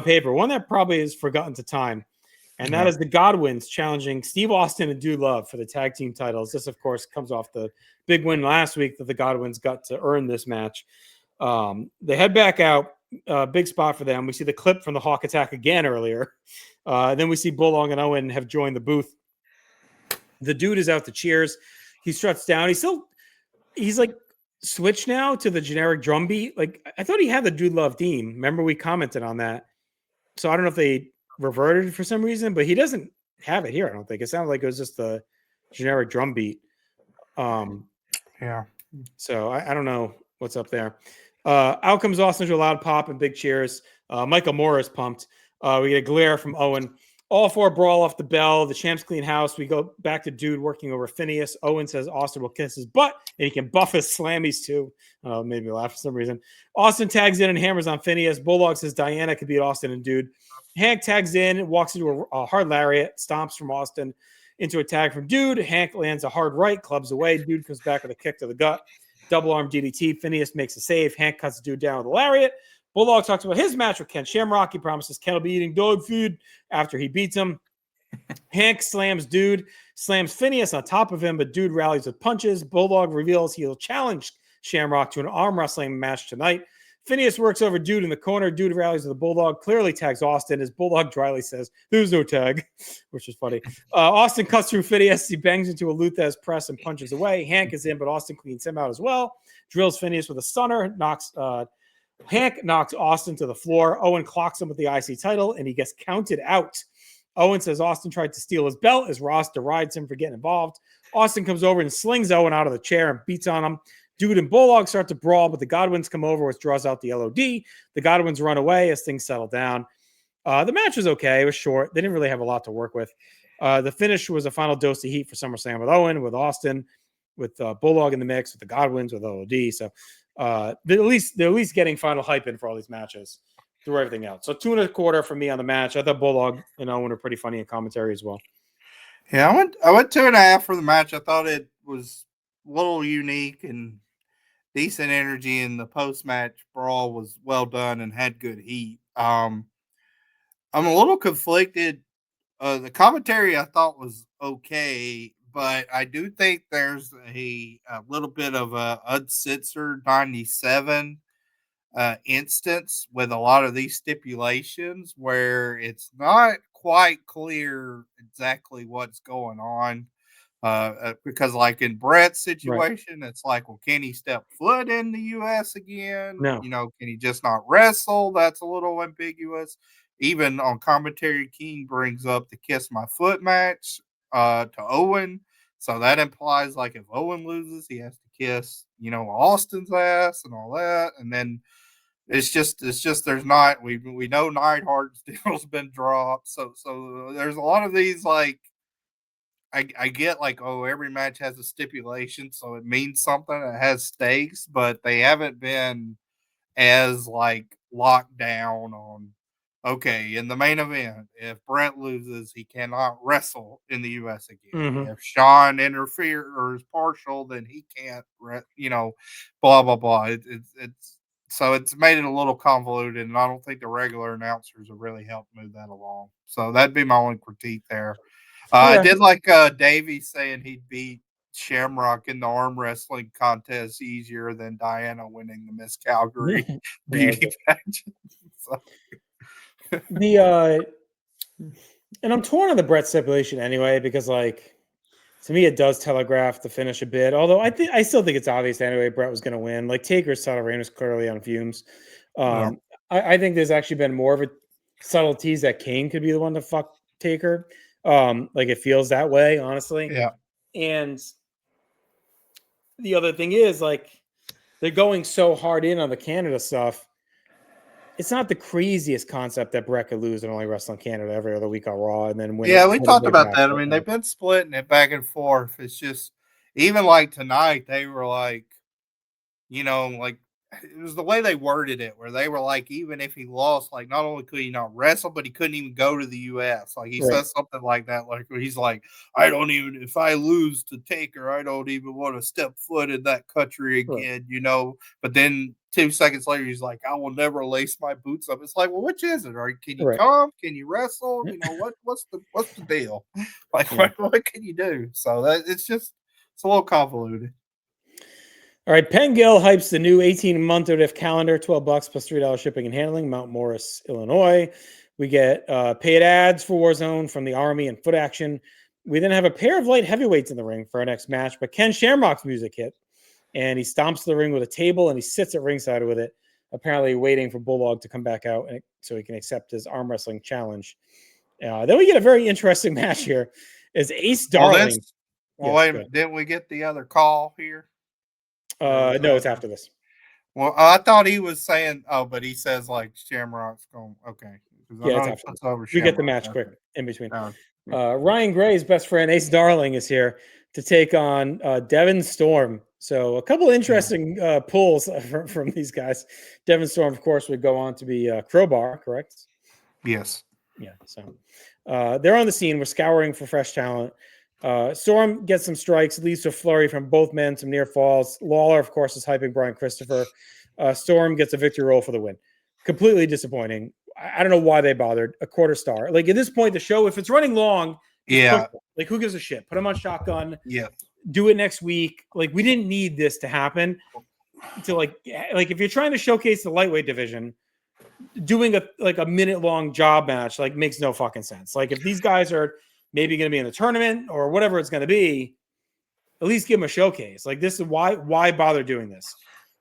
paper, one that probably is forgotten to time. And that is the Godwins challenging Steve Austin and Dude Love for the tag team titles. This, of course, comes off the big win last week that the Godwins got to earn this match. They head back out. Big spot for them. We see the clip from the Hawk Attack again earlier. Then we see Bulldog and Owen have joined the booth. The Dude is out to cheers. He struts down. He's like switched now to the generic drum beat. Like, I thought he had the Dude Love theme. Remember, we commented on that. So I don't know if they reverted for some reason, but he doesn't have it here. I don't think it sounded like it was just the generic drum beat. Yeah. So I don't know what's up there. Out comes Austin to a loud pop and big cheers. Michael Moore is pumped. We get a glare from Owen. All four brawl off the bell. The champs clean house. We go back to Dude working over Phineas. Owen says Austin will kiss his butt and he can buff his slammies too. Made me laugh for some reason. Austin tags in and hammers on Phineas. Bulldog says Diana could beat Austin and Dude. Hank tags in, walks into a hard lariat, stomps from Austin into a tag from Dude. Hank lands a hard right, clubs away. Dude comes back with a kick to the gut. Double arm DDT. Phineas makes a save. Hank cuts Dude down with a lariat. Bulldog talks about his match with Ken Shamrock. He promises Ken will be eating dog food after he beats him. Hank slams Dude, slams Phineas on top of him, but Dude rallies with punches. Bulldog reveals he'll challenge Shamrock to an arm wrestling match tonight. Phineas works over Dude in the corner. Dude rallies with the Bulldog, clearly tags Austin, as Bulldog dryly says, "There's no tag," which is funny. Austin cuts through Phineas. He bangs into a Luthez press and punches away. Hank is in, but Austin cleans him out as well. Drills Phineas with a stunner, Hank knocks Austin to the floor. Owen clocks him with the IC title, and he gets counted out. Owen says Austin tried to steal his belt as Ross derides him for getting involved. Austin comes over and slings Owen out of the chair and beats on him. Dude and Bulldog start to brawl, but the Godwins come over, which draws out the LOD. The Godwins run away as things settle down. The match was okay. It was short. They didn't really have a lot to work with. The finish was a final dose of heat for SummerSlam with Owen, with Austin, with Bulldog in the mix, with the Godwins, with LOD. So they're at least getting final hype in for all these matches through everything else. So 2.25 for me on the match. I thought Bulldog and Owen were pretty funny in commentary as well. Yeah, I went 2.5 for the match. I thought it was a little unique and decent energy, and the post-match brawl was well done and had good heat. I'm a little conflicted. The commentary I thought was okay, but I do think there's a little bit of a uncensored 97 instance with a lot of these stipulations where it's not quite clear exactly what's going on. Because like in Brett's situation, It's like, well, can he step foot in the U.S. again? No. Can he just not wrestle? That's a little ambiguous. Even on commentary, King brings up the kiss my foot match to Owen. So that implies like if Owen loses, he has to kiss, Austin's ass and all that. And then it's just there's not we know Neidhart's deal's been dropped. So there's a lot of these like I get like, oh, every match has a stipulation, so it means something. It has stakes, but they haven't been as like locked down on. Okay, in the main event, if Brent loses, he cannot wrestle in the U.S. again. Mm-hmm. If Sean interferes or is partial, then he can't, blah blah blah. It's made it a little convoluted, and I don't think the regular announcers have really helped move that along. So that'd be my only critique there. I did like Davey saying he'd beat Shamrock in the arm wrestling contest easier than Diana winning the Miss Calgary beauty pageant. So. And I'm torn on the Brett stipulation anyway, because like to me it does telegraph the finish a bit. Although I still think it's obvious anyway Brett was going to win. Like Taker's title reign was clearly on fumes. I think there's actually been more of a subtleties that Kane could be the one to fuck Taker. Like it feels that way, honestly. Yeah. And the other thing is like they're going so hard in on the Canada stuff. It's not the craziest concept that Brett could lose and only wrestle in Canada every other week on Raw and then win. Yeah, we talked about that. I mean, they've been splitting it back and forth. It's just even like tonight, they were like, like it was the way they worded it, where they were like, even if he lost, like not only could he not wrestle, but he couldn't even go to the U.S. Like he says something like that, like he's like, if I lose to Taker, I don't even want to step foot in that country again, But then 2 seconds later, he's like, "I will never lace my boots up." It's like, well, which is it? Can you Right. come? Can you wrestle? What's the deal? Like, what can you do? So it's a little convoluted. All right, Penn Gill hypes the new 18-month ODIF calendar, $12 plus $3 shipping and handling, Mount Morris, Illinois. We get paid ads for Warzone from the Army and Foot Action. We then have a pair of light heavyweights in the ring for our next match, but Ken Shamrock's music hit, and he stomps the ring with a table, and he sits at ringside with it, apparently waiting for Bulldog to come back out so he can accept his arm wrestling challenge. Then we get a very interesting match here. Is Ace Darling. Wait a minute. Didn't we get the other call here? No, it's after this. Well, I thought he was saying, but he says like Shamrock's going, okay. Yeah, it's after. We get the match quick in between. Oh. Ryan Gray's best friend, Ace Darling, is here to take on Devin Storm. So a couple interesting pulls from these guys. Devin Storm, of course, would go on to be Crowbar, correct? Yes. Yeah. So they're on the scene. We're scouring for fresh talent. Storm gets some strikes, leads to a flurry from both men, some near falls. Lawler, of course, is hyping Brian Christopher. Storm gets a victory roll for the win. Completely disappointing. I don't know why they bothered. A quarter star. Like at this point, the show, if it's running long, like who gives a shit? Put them on Shotgun. Yeah. Do it next week. Like we didn't need this to happen. To like if you're trying to showcase the lightweight division, doing a minute long job match like makes no fucking sense. Like if these guys are maybe going to be in the tournament or whatever it's going to be, at least give them a showcase. Like this is why bother doing this?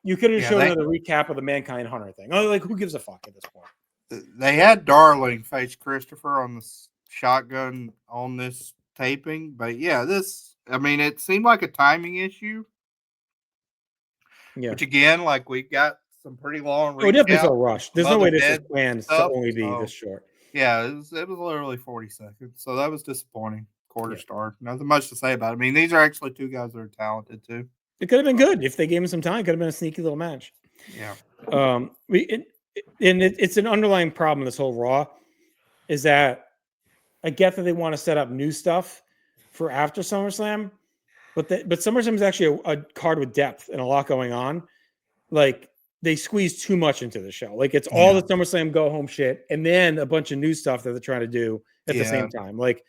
You could have shown another recap of the Mankind Hunter thing. Like who gives a fuck at this point? They had Darling face Christopher on the Shotgun on this taping, but it seemed like a timing issue. Yeah. Which again, like we got some pretty long. Oh, definitely so rushed. There's no way this is planned to only be this short. Yeah, it was literally 40 seconds. So that was disappointing. Quarter star. Nothing much to say about it. I mean, these are actually two guys that are talented too. It could have been good if they gave him some time. Could have been a sneaky little match. Yeah. It's an underlying problem. This whole Raw is that I get that they want to set up new stuff for after SummerSlam, but SummerSlam is actually a card with depth and a lot going on. Like they squeeze too much into the show. Like it's all the SummerSlam go home shit, and then a bunch of new stuff that they're trying to do at the same time. Like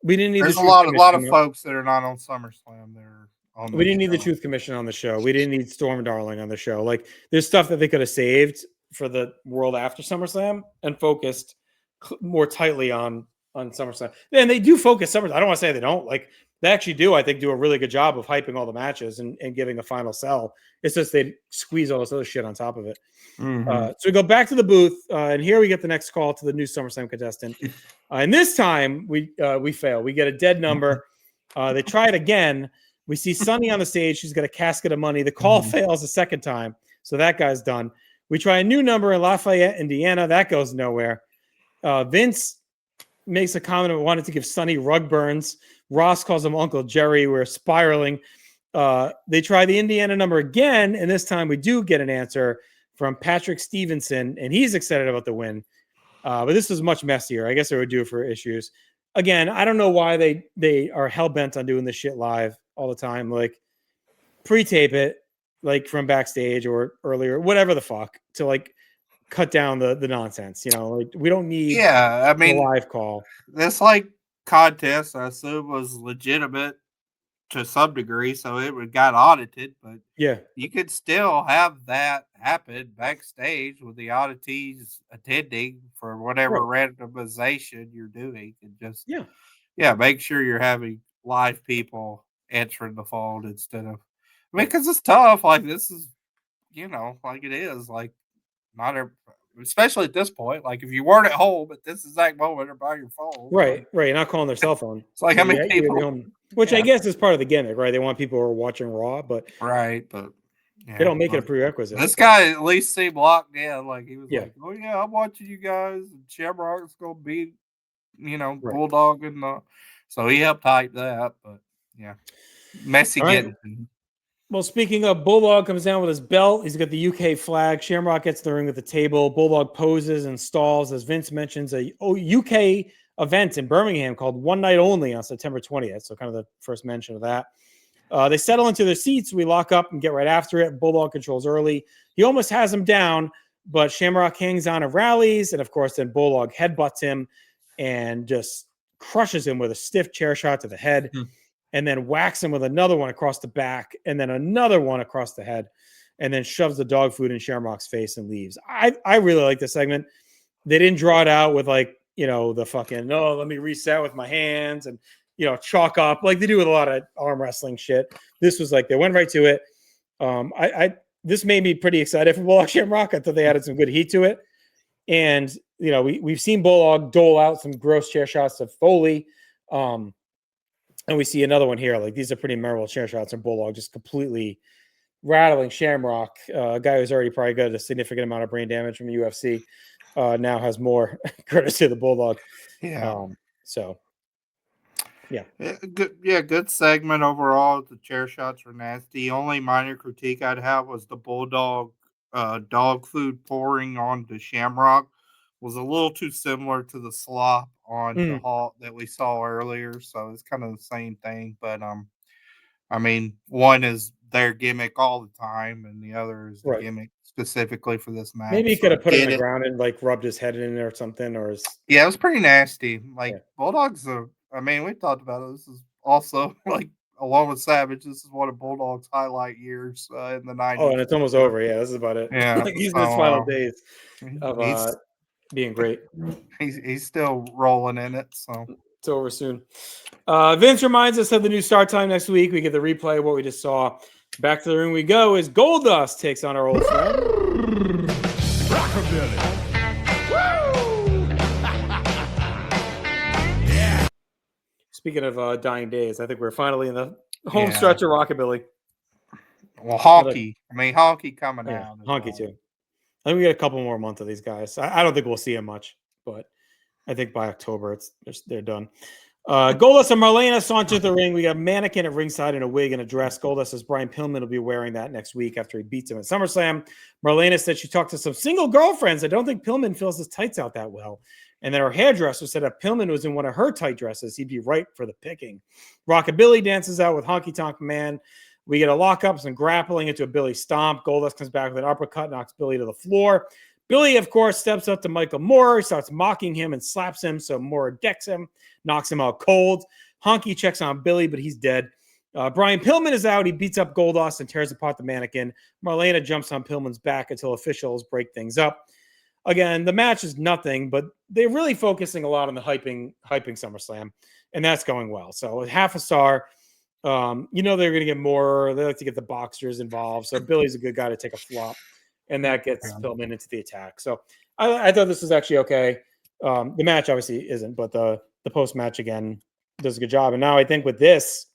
we didn't need. There's a lot of folks that are not on SummerSlam. We didn't need the Truth Commission on the show. We didn't need Storm Darling on the show. Like there's stuff that they could have saved for the world after SummerSlam and focused more tightly on SummerSlam. And they do focus SummerSlam. I don't want to say they don't. Like they actually do, I think, do a really good job of hyping all the matches and giving a final sell. It's just they squeeze all this other shit on top of it. Mm-hmm. So we go back to the booth, and here we get the next call to the new SummerSlam contestant. And this time we fail. We get a dead number. They try it again. We see Sunny on the stage. She's got a casket of money. The call fails a second time, so that guy's done. We try a new number in Lafayette, Indiana. That goes nowhere. Vince makes a comment about wanting to give Sunny rug burns. Ross calls him Uncle Jerry. We're spiraling. They try the Indiana number again, and this time we do get an answer from Patrick Stevenson, and he's excited about the win. But this is much messier. I guess they would do it for issues. Again, I don't know why they are hell-bent on doing this shit live all the time. Like, pre-tape it, like from backstage or earlier, whatever the fuck, to like cut down the nonsense. Like we don't need a live call. This like contest, I assume, was legitimate to some degree, so it got audited, but you could still have that happen backstage with the oddities attending for whatever randomization you're doing, and just make sure you're having live people answering the phone instead of. I mean, because it's tough. Like this is, like it is. Like not especially at this point. Like if you weren't at home at this exact moment or by your phone, right, you're not calling their cell phone. It's like how many people, which I guess is part of the gimmick, right? They want people who are watching Raw, but they don't make it a prerequisite. This guy at least seemed locked in. Like he was like, "Oh yeah, I'm watching you guys. And Shamrock's gonna beat, Bulldog and so he helped hype that, but messy getting. Well, speaking of, Bulldog comes down with his belt. He's got the UK flag. Shamrock gets the ring at the table. Bulldog poses and stalls, as Vince mentions, a UK event in Birmingham called One Night Only on September 20th. So kind of the first mention of that. They settle into their seats. We lock up and get right after it. Bulldog controls early. He almost has him down, but Shamrock hangs on and rallies. And, of course, then Bulldog headbutts him and just crushes him with a stiff chair shot to the head and then whacks him with another one across the back and then another one across the head and then shoves the dog food in Shamrock's face and leaves. I really like this segment. They didn't draw it out with like, the fucking, let me reset with my hands and, chalk up like they do with a lot of arm wrestling shit. This was like, they went right to it. This made me pretty excited for Bulldog Shamrock. I thought they added some good heat to it. And, we've seen Bulldog dole out some gross chair shots of Foley. And we see another one here. Like these are pretty memorable chair shots of Bulldog just completely rattling Shamrock. A guy who's already probably got a significant amount of brain damage from UFC. Now has more courtesy of the Bulldog. Yeah. Good segment overall. The chair shots were nasty. Only minor critique I'd have was the Bulldog dog food pouring onto Shamrock was a little too similar to the slop on the Hawk that we saw earlier. So it's kind of the same thing. But I mean, one is their gimmick all the time, and the other is the gimmick specifically for this match. Maybe he could have put it on the ground and like rubbed his head in it or something. Yeah, it was pretty nasty. Like Bulldogs are. I mean, we talked about it. This is also like along with Savage. This is one of Bulldog's highlight years in the 90s. Oh, and it's almost over. Yeah, this is about it. Yeah, like he's in his final days of being great. He's still rolling in it. So it's over soon. Vince reminds us of the new start time next week. We get the replay of what we just saw. Back to the ring we go as Goldust takes on our old friend. Rockabilly. Yeah. Speaking of dying days, I think we're finally in the home stretch of Rockabilly. Well, Honky. Honky coming out. Honky too. I think we get a couple more months of these guys. I don't think we'll see him much, but I think by October they're done. Goldust and Marlena saunter the ring. We got Mannequin at ringside in a wig and a dress. Goldust says Brian Pillman will be wearing that next week after he beats him at SummerSlam. Marlena said she talked to some single girlfriends. I don't think Pillman fills his tights out that well. And then her hairdresser said if Pillman was in one of her tight dresses, he'd be right for the picking. Rockabilly dances out with Honky Tonk Man. We get a lockup, some grappling into a Billy stomp. Goldust comes back with an uppercut, knocks Billy to the floor. Billy, of course, steps up to Michael Moore, starts mocking him and slaps him. So Moore decks him, knocks him out cold. Honky checks on Billy, but he's dead. Brian Pillman is out. He beats up Goldust and tears apart the mannequin. Marlena jumps on Pillman's back until officials break things up. Again, the match is nothing, but they're really focusing a lot on the hyping SummerSlam, and that's going well. So half a star. They're going to get more. They like to get the boxers involved. So Billy's a good guy to take a flop. And that gets Pillman into the attack. So I thought this was actually okay. The match obviously isn't, but the post-match, again, does a good job. And now I think with this,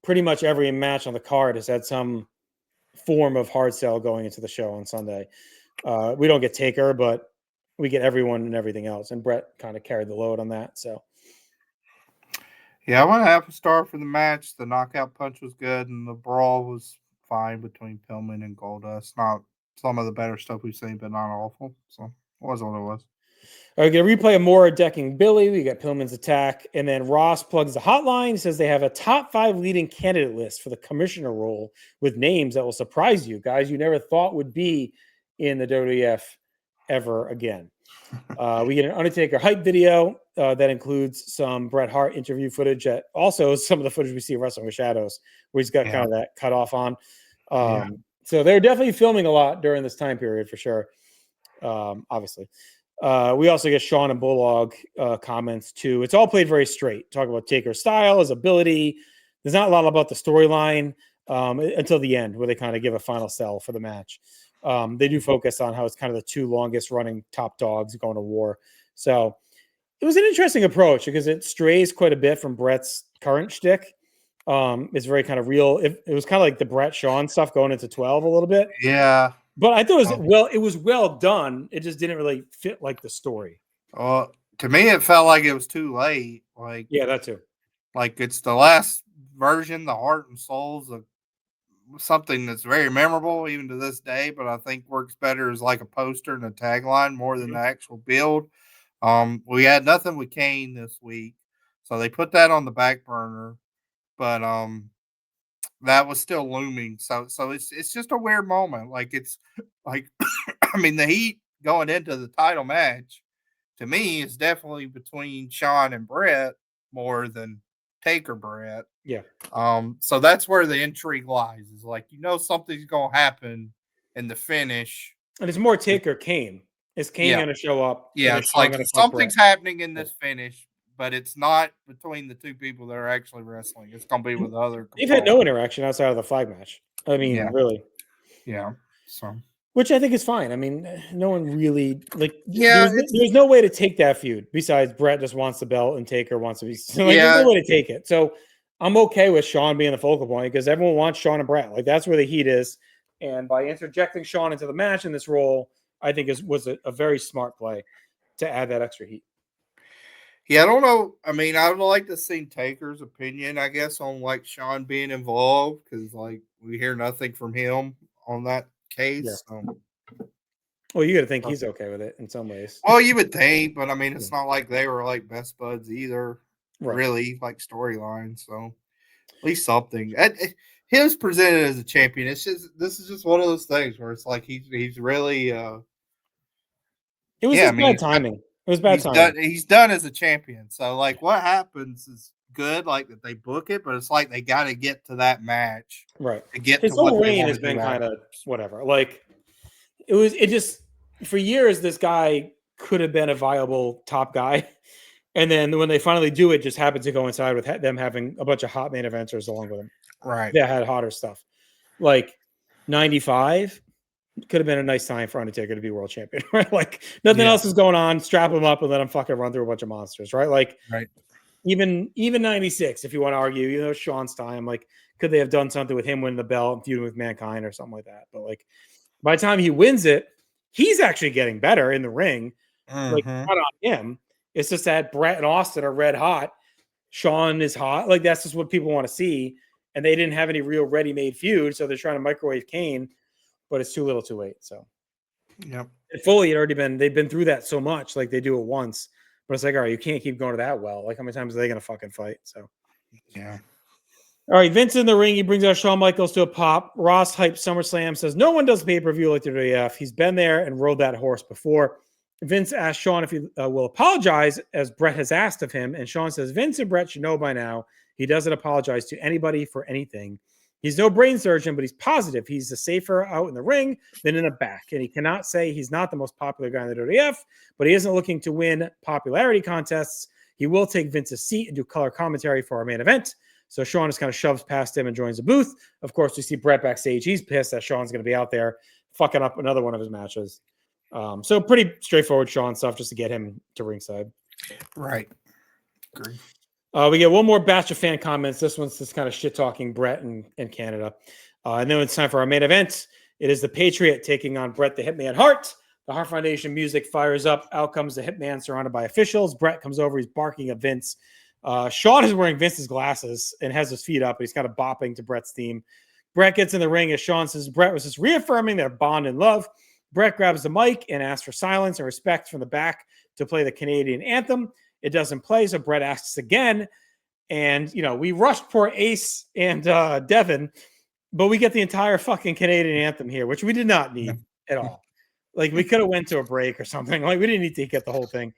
pretty much every match on the card has had some form of hard sell going into the show on Sunday. We don't get Taker, but we get everyone and everything else. And Brett kind of carried the load on that. So, yeah, I want to have a star for the match. The knockout punch was good, and the brawl was fine between Pillman and Goldust. Not some of the better stuff we've seen, but not awful. So it was what it was. All right, we get a replay of Moore decking Billy. We got Pillman's attack. And then Ross plugs the hotline. He says they have a top 5 leading candidate list for the commissioner role with names that will surprise you. Guys you never thought would be in the WWF ever again. We get an Undertaker hype video that includes some Bret Hart interview footage. That also some of the footage we see of Wrestling with Shadows, where he's got kind of that cut off on. So they're definitely filming a lot during this time period for sure. Obviously, we also get Shawn and Bulldog comments too. It's all played very straight. Talk about Taker's style, his ability. There's not a lot about the storyline until the end, where they kind of give a final sell for the match. They do focus on how it's kind of the 2 longest running top dogs going to war. So it was an interesting approach because it strays quite a bit from Brett's current shtick. It's very kind of real. It was kind of like the Bret Shawn stuff going into 12 a little bit. Yeah. But I thought it was well done. It just didn't really fit like the story. To me, it felt like it was too late. Like, yeah, that too. Like it's the last version, the heart and souls of something that's very memorable even to this day, but I think works better as like a poster and a tagline more than the actual build. We had nothing with Kane this week, so they put that on the back burner. But that was still looming. So it's just a weird moment. Like it's like I mean the heat going into the title match to me is definitely between Shawn and Brett more than Taker Brett. Yeah. So that's where the intrigue lies. Is like something's gonna happen in the finish. And it's more Taker Kane. Is Kane going to show up? Yeah, it's like something's happening in this finish, but it's not between the two people that are actually wrestling. It's going to be with the other. They've had no interaction outside of the flag match. I mean, really. Yeah. So, which I think is fine. I mean, no one really Yeah, there's no way to take that feud besides Brett just wants the belt and Taker wants to be. So, there's no way to take it. So I'm okay with Shawn being the focal point because everyone wants Shawn and Brett. Like that's where the heat is. And by interjecting Shawn into the match in this role, I think was a very smart play to add that extra heat. Yeah, I don't know. I mean, I would like to see Taker's opinion, I guess, on like Shawn being involved because like we hear nothing from him on that case. Yeah. Well, you got to think he's okay with it in some ways. Well, you would think, but I mean, it's not like they were like best buds either, really, like storyline. So at least something. He was presented as a champion. This is just one of those things where it's like he's really. It was bad timing. It was bad timing. He's done as a champion. So like, what happens is good, like that they book it, but it's like they got to get to that match, right? To get his to whole reign has been kind of whatever. Like it just for years this guy could have been a viable top guy. And then when they finally do it, just happened to coincide with them having a bunch of hot main eventers along with them. Right. That had hotter stuff. Like 95 could have been a nice time for Undertaker to be world champion, right? Like nothing else is going on. Strap him up and let him fucking run through a bunch of monsters, right? Like even 96, if you want to argue, Shawn's time, like could they have done something with him winning the belt and feuding with Mankind or something like that? But like by the time he wins it, he's actually getting better in the ring. Like not on him. It's just that Brett and Austin are red hot. Shawn is hot. Like that's just what people want to see. And they didn't have any real ready-made feud, so they're trying to microwave Kane, but it's too little, too late. So, yep. Foley had already they've been through that so much, like they do it once, but it's like, all right, you can't keep going to that well. Like how many times are they going to fucking fight? So, yeah. All right, Vince in the ring. He brings out Shawn Michaels to a pop. Ross hypes SummerSlam, says no one does pay-per-view like the WWF. He's been there and rode that horse before. Vince asks Shawn if he will apologize, as Brett has asked of him. And Shawn says, Vince and Brett should know by now he doesn't apologize to anybody for anything. He's no brain surgeon, but he's positive he's safer out in the ring than in the back. And he cannot say he's not the most popular guy in the WWF, but he isn't looking to win popularity contests. He will take Vince's seat and do color commentary for our main event. So Shawn just kind of shoves past him and joins the booth. Of course, we see Brett backstage. He's pissed that Shawn's going to be out there fucking up another one of his matches. So pretty straightforward Shawn stuff just to get him to ringside. Right. Agree. We get one more batch of fan comments. This one's just kind of shit talking Brett in Canada. And then it's time for our main event. It is the Patriot taking on Bret the Hitman Hart. The Hart Foundation music fires up. Out comes the Hitman surrounded by officials. Bret comes over. He's barking at Vince. Shawn is wearing Vince's glasses and has his feet up. He's kind of bopping to Bret's theme. Bret gets in the ring as Shawn says Bret was just reaffirming their bond and love. Bret grabs the mic and asks for silence and respect from the back to play the Canadian anthem. It doesn't play, so Bret asks again. And, we rushed poor Ace and Devin, but we get the entire fucking Canadian anthem here, which we did not need at all. Like, we could have went to a break or something. Like, we didn't need to get the whole thing.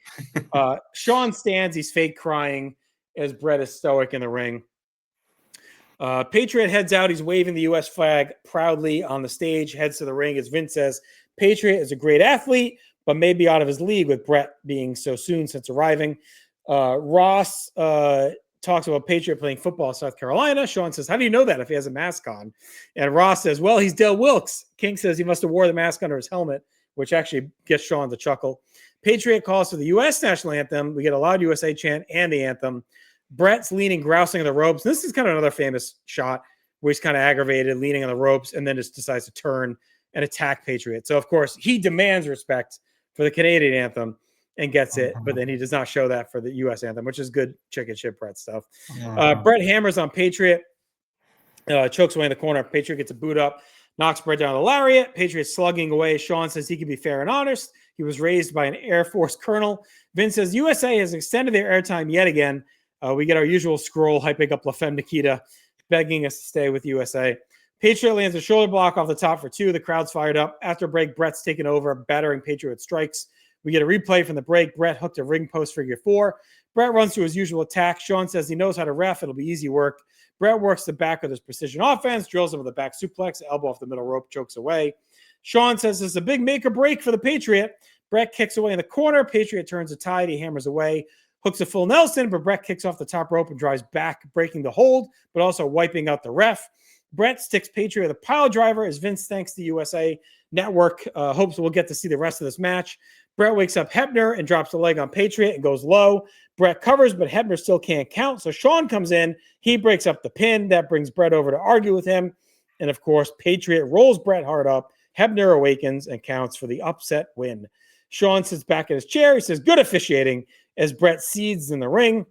Shawn stands. He's fake crying as Bret is stoic in the ring. Patriot heads out. He's waving the U.S. flag proudly on the stage, heads to the ring. As Vince says, Patriot is a great athlete, but maybe out of his league with Bret being so soon since arriving. Ross talks about Patriot playing football in South Carolina. Shawn says, how do you know that if he has a mask on? And Ross says, well, he's Del Wilkes. King says he must have wore the mask under his helmet, which actually gets Shawn to chuckle. Patriot calls for the U.S. national anthem. We get a loud USA chant and the anthem. Bret's leaning, grousing on the ropes. This is kind of another famous shot where he's kind of aggravated, leaning on the ropes, and then just decides to turn and attack Patriot. So, of course, he demands respect for the Canadian anthem and gets it, but then he does not show that for the U.S. anthem, which is good chicken shit Bret stuff. Bret hammers on Patriot, chokes away in the corner. Patriot gets a boot up, knocks Bret down the lariat. Patriot slugging away. Shawn says he can be fair and honest. He was raised by an Air Force colonel. Vince says USA has extended their airtime yet again. We get our usual scroll hyping up La Femme Nikita. begging us to stay with USA. Patriot lands a shoulder block off the top for 2. The crowd's fired up. After break, Brett's taken over, battering Patriot strikes. We get a replay from the break. Brett hooked a ring post figure 4. Brett runs to his usual attack. Sean says he knows how to ref. It'll be easy work. Brett works the back with his precision offense, drills him with a back suplex, elbow off the middle rope, chokes away. Sean says it's a big make or break for the Patriot. Brett kicks away in the corner. Patriot turns the tide. He hammers away, hooks a full Nelson, but Brett kicks off the top rope and drives back, breaking the hold, but also wiping out the ref. Brett sticks Patriot with a pile driver as Vince thanks the USA Network, hopes we'll get to see the rest of this match. Brett wakes up Hebner and drops the leg on Patriot and goes low. Brett covers, but Hebner still can't count. So Sean comes in. He breaks up the pin. That brings Brett over to argue with him. And of course, Patriot rolls Bret Hart up. Hebner awakens and counts for the upset win. Sean sits back in his chair. He says, good officiating as Brett seeds in the ring.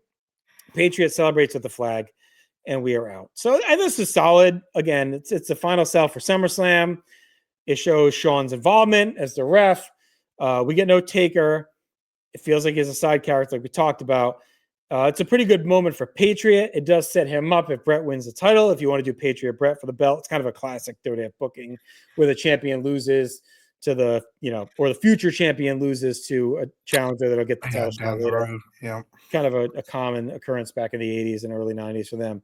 Patriot celebrates with the flag, and we are out. So this is solid. Again, it's the final sell for SummerSlam. It shows Sean's involvement as the ref. We get no Taker. It feels like he's a side character like we talked about. It's a pretty good moment for Patriot. It does set him up if Brett wins the title. If you want to do Patriot Brett for the belt, it's kind of a classic WWF booking where the champion loses to the, or the future champion loses to a challenger that'll get the title shot later. Yeah. Kind of a common occurrence back in the 80s and early 90s for them.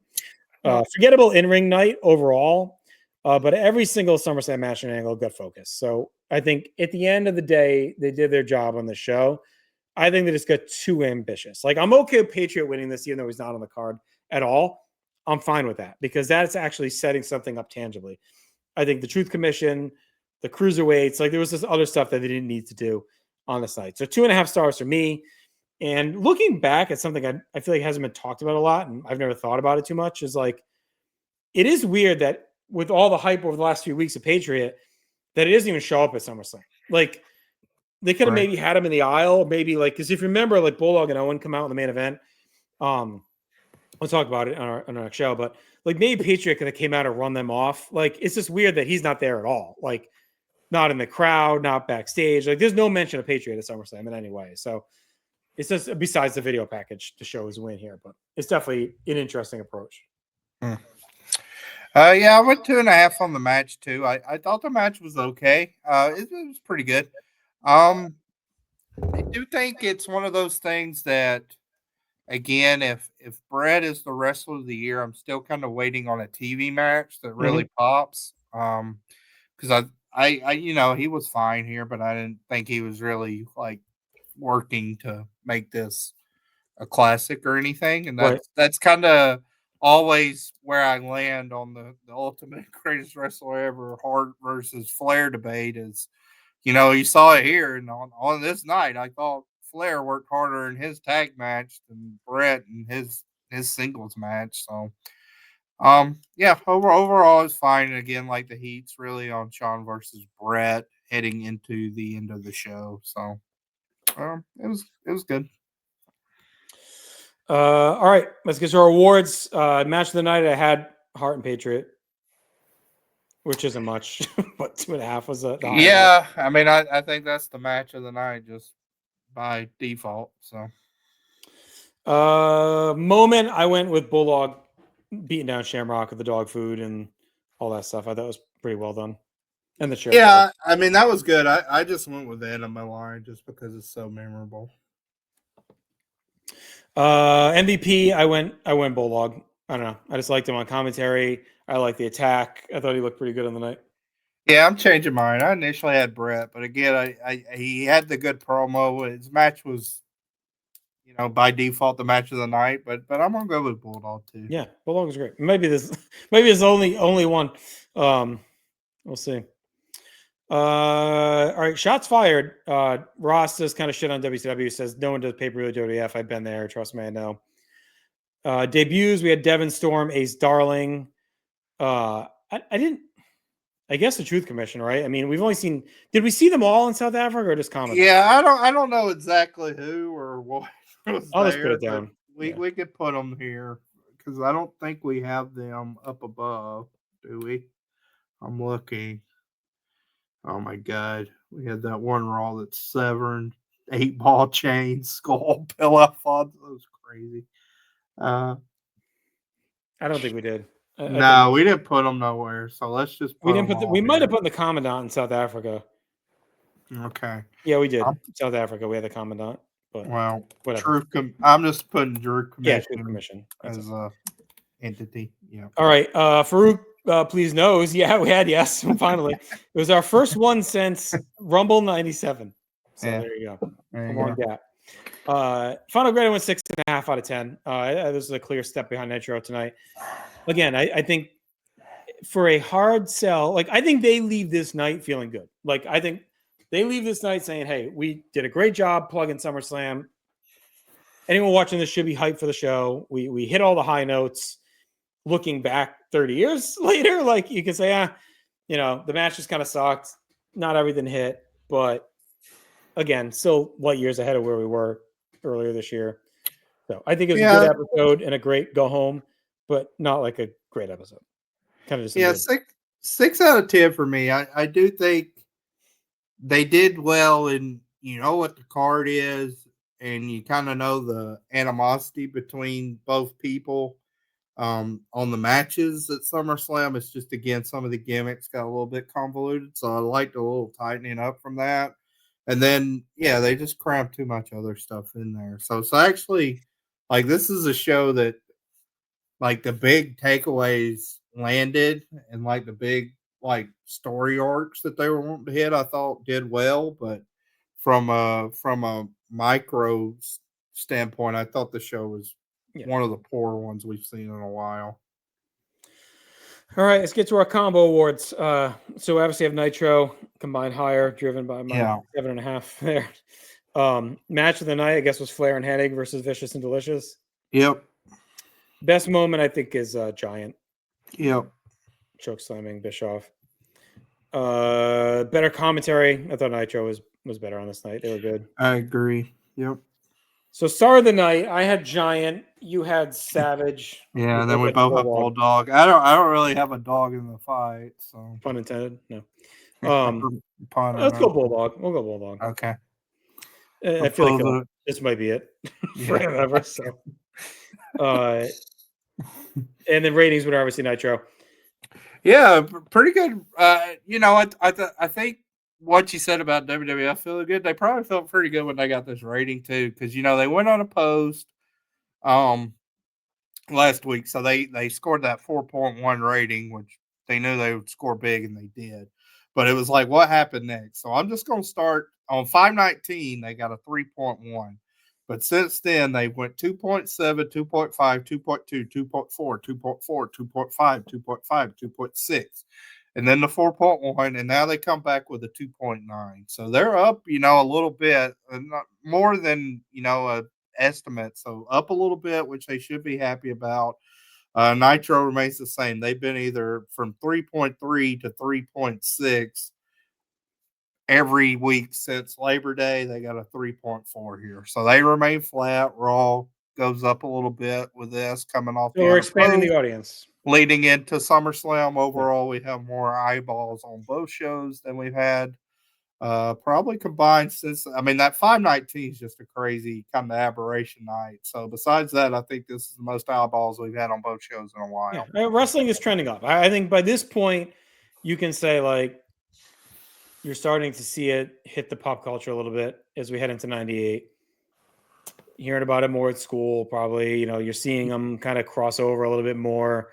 Forgettable in-ring night overall, but every single SummerSlam match and angle got focused. So I think at the end of the day, they did their job on the show. I think they just got too ambitious. Like, I'm okay with Patriot winning this, even though he's not on the card at all. I'm fine with that because that's actually setting something up tangibly. I think the Truth Commission, the cruiserweights, like there was this other stuff that they didn't need to do on this night. So 2.5 stars for me. And looking back at something I feel like hasn't been talked about a lot, and I've never thought about it too much, is like, it is weird that with all the hype over the last few weeks of Patriot, that it doesn't even show up at SummerSlam. Like, they could have maybe had him in the aisle, maybe like, because if you remember, like Bulldog and Owen come out in the main event. We'll talk about it on our next show, but like maybe Patriot could have came out and run them off. Like, it's just weird that he's not there at all. Like, not in the crowd, not backstage. Like, there's no mention of Patriot at SummerSlam in any way. So it's just besides the video package to show his win here, but it's definitely an interesting approach. Yeah, I went 2.5 on the match too. I thought the match was okay. It was pretty good. I do think it's one of those things that, again, if Brett is the wrestler of the year, I'm still kind of waiting on a TV match that really pops. Because I he was fine here, but I didn't think he was really like working to make this a classic or anything. And that's kind of always where I land on the ultimate greatest wrestler ever, Hart versus Flair debate is, you saw it here, and on this night, I thought Flair worked harder in his tag match than Brett in his singles match. So, yeah, overall it's fine. And again, like the heat's really on Sean versus Brett heading into the end of the show. So, it was good. All right, let's get to our awards. Match of the night, I had Hart and Patriot, which isn't much, but 2.5 was the highlight. Yeah, I mean, I think that's the match of the night just by default. So, moment, I went with Bulldog beating down Shamrock with the dog food and all that stuff. I thought it was pretty well done. And the chair. Yeah, I mean, that was good. I just went with that on my line just because it's so memorable. MVP, I went Bulldog. I don't know. I just liked him on commentary. I like the attack. I thought he looked pretty good on the night. Yeah, I'm changing mine. I initially had Brett, but again, he had the good promo. His match was, by default the match of the night. But I'm gonna go with Bulldog too. Yeah, Bulldog was great. Maybe it's only one. We'll see. All right, shots fired. Ross does kind of shit on WCW. Says no one does pay-per-view WWF. I've been there. Trust me, I know. Debuts, we had Devin Storm, Ace Darling. I guess the Truth Commission, right? I mean, we've only seen. Did we see them all in South Africa or just comments? Yeah, I don't know exactly who or what. I'll just put it down. We could put them here because I don't think we have them up above, do we? I'm looking. Oh my God, we had that one Raw that's Severn, 8-ball chain, skull, pillow. That was crazy. I don't think we did. No, we didn't put them nowhere. So let's just put we might have put the Commandant in South Africa. Okay. Yeah, we did. South Africa, we had the Commandant. But whatever. I'm just putting Drew Commission, Drew Commission as a entity. Yeah. All right. Farouk, please knows. Yeah, we had yes. Finally, it was our first one since Rumble '97. So there you go. Long gap. Final grade went 6.5 out of 10. This is a clear step behind Nitro tonight. Again, I think for a hard sell, like I think they leave this night feeling good. Like I think they leave this night saying, "Hey, we did a great job plugging SummerSlam. Anyone watching this should be hyped for the show. We hit all the high notes." Looking back 30 years later, like you can say, the match just kind of sucked. Not everything hit, but again, still light years ahead of where we were earlier this year. So I think it was a good episode and a great go home, but not like a great episode. Kind of just 6 out of 10 for me. I do think they did well, and you know what the card is, and you kind of know the animosity between both people. On the matches at SummerSlam, it's just, again, some of the gimmicks got a little bit convoluted, so I liked a little tightening up from that. And then, they just crammed too much other stuff in there. So actually, like, this is a show that, like, the big takeaways landed, and, like, the big, like, story arcs that they were wanting to hit, I thought did well. But from a micro standpoint, I thought the show was one of the poorer ones we've seen in a while. All right, let's get to our combo awards. So obviously have Nitro combined higher, driven by my 7.5 there. Match of the night, I guess, was Flair and Hennig versus Vicious and Delicious. Yep. Best moment, I think, is Giant. Yep. Choke slamming Bischoff. Better commentary. I thought Nitro was better on this night. They were good. I agree. Yep. So star of the night, I had Giant. You had Savage. Yeah, and then we both have Bulldog. I don't really have a dog in the fight, so pun intended. No. Let's go Bulldog. We'll go Bulldog. Okay. I feel like this might be it forever. So, and the ratings were obviously Nitro. Yeah, pretty good. I think what you said about WWF feeling good, they probably felt pretty good when they got this rating too, because they went unopposed last week, so they scored that 4.1 rating, which they knew they would score big, and they did. But it was like, what happened next? So I'm just going to start on 5/19. They got a 3.1, but since then they went 2.7, 2.5, 2.2, 2.4, 2.4, 2.5, 2.5, 2.6. And then the 4.1, and now they come back with a 2.9. So they're up, a little bit, not more than, a estimate. So up a little bit, which they should be happy about. Nitro remains the same. They've been either from 3.3 to 3.6 every week since Labor Day. They got a 3.4 here. So they remain flat. Raw goes up a little bit with this coming off. So we're expanding the audience. Leading into SummerSlam, overall, we have more eyeballs on both shows than we've had probably combined since. That 5/19 is just a crazy kind of aberration night. So besides that, I think this is the most eyeballs we've had on both shows in a while. Yeah. Wrestling is trending up. I think by this point, you can say, like, you're starting to see it hit the pop culture a little bit as we head into 98. Hearing about it more at school, probably, you're seeing them kind of cross over a little bit more.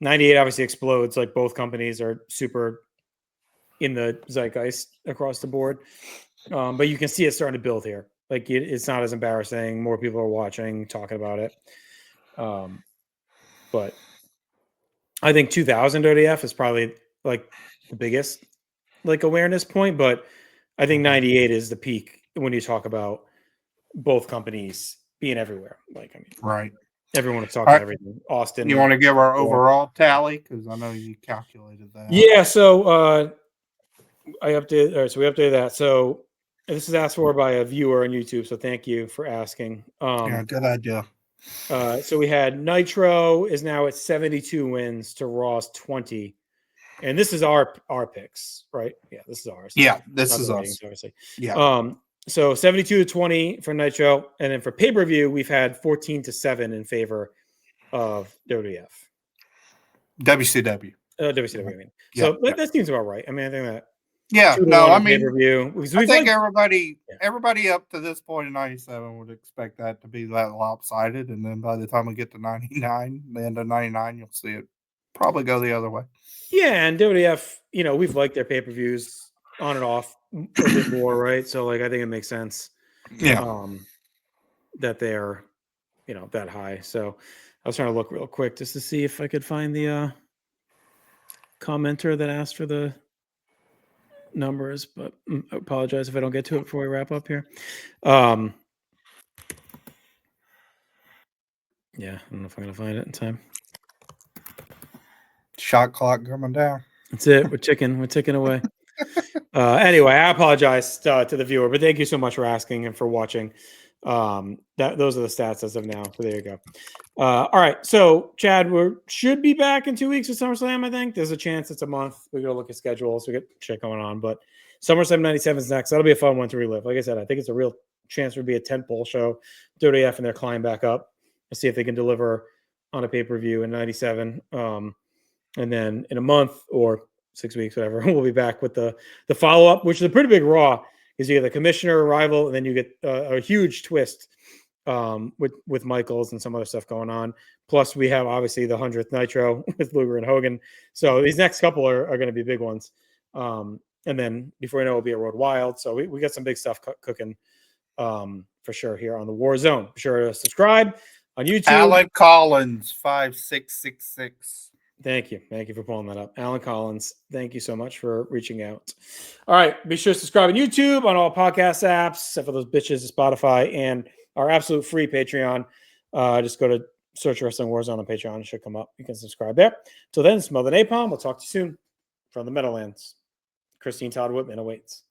98 obviously explodes. Like, both companies are super in the zeitgeist across the board. But you can see it starting to build here. Like, it's not as embarrassing. More people are watching, talking about it. But I think 2000 ODF is probably like the biggest like awareness point. But I think 98 is the peak when you talk about both companies being everywhere. Like, right. Everyone was talking about everything. Austin. You want to give our overall tally? Because I know you calculated that. Yeah, so I updated. All right, so we updated that. So this is asked for by a viewer on YouTube. So thank you for asking. Good idea. So we had Nitro is now at 72 wins to Raw's 20, and this is our picks, right? Yeah, this is ours. Yeah, this is us. Obviously. Yeah. So 72-20 for Nitro, and then for pay-per-view, we've had 14-7 in favor of WWF. WCW. WCW. I mean. So that seems about right. I mean, I think that. Yeah, no, I mean, pay-per-view. I think everybody up to this point in 97 would expect that to be that lopsided, and then by the time we get to 99, the end of 99, you'll see it probably go the other way. Yeah, and WWF, we've liked their pay-per-views on and off a bit more, right? So, like, I think it makes sense. Yeah. That they're, that high. So, I was trying to look real quick just to see if I could find the commenter that asked for the numbers, but I apologize if I don't get to it before we wrap up here. Yeah, I don't know if I'm gonna find it in time. Shot clock coming down. That's it. We're ticking away. Anyway, I apologize to the viewer, but thank you so much for asking and for watching. Those are the stats as of now. So there you go. All right. So Chad, we should be back in 2 weeks with SummerSlam. I think there's a chance it's a month. We gotta look at schedules. We get shit going on, but SummerSlam 97 is next. That'll be a fun one to relive. Like I said, I think it's a real chance to be a tentpole show. WWF and they're climbing back up. Let's see if they can deliver on a pay-per-view in 97. And then in a month or 6 weeks, whatever, we'll be back with the follow-up, which is a pretty big Raw, because you get the commissioner arrival, and then you get a huge twist with Michaels and some other stuff going on. Plus, we have obviously the 100th Nitro with Luger and Hogan. So these next couple are going to be big ones. And then before you know, it'll be a Road Wild. So we got some big stuff cooking for sure here on the War Zone. Be sure to subscribe on YouTube. Alan Collins 5666. Thank you for pulling that up. Alan Collins, thank you so much for reaching out. All right, be sure to subscribe on YouTube, on all podcast apps, except for those bitches of Spotify, and our absolute free Patreon. Just go to search Wrestling Warzone on Patreon. It should come up. You can subscribe there. Till then, smell the napalm. We'll talk to you soon from the Meadowlands. Christine Todd Whitman awaits.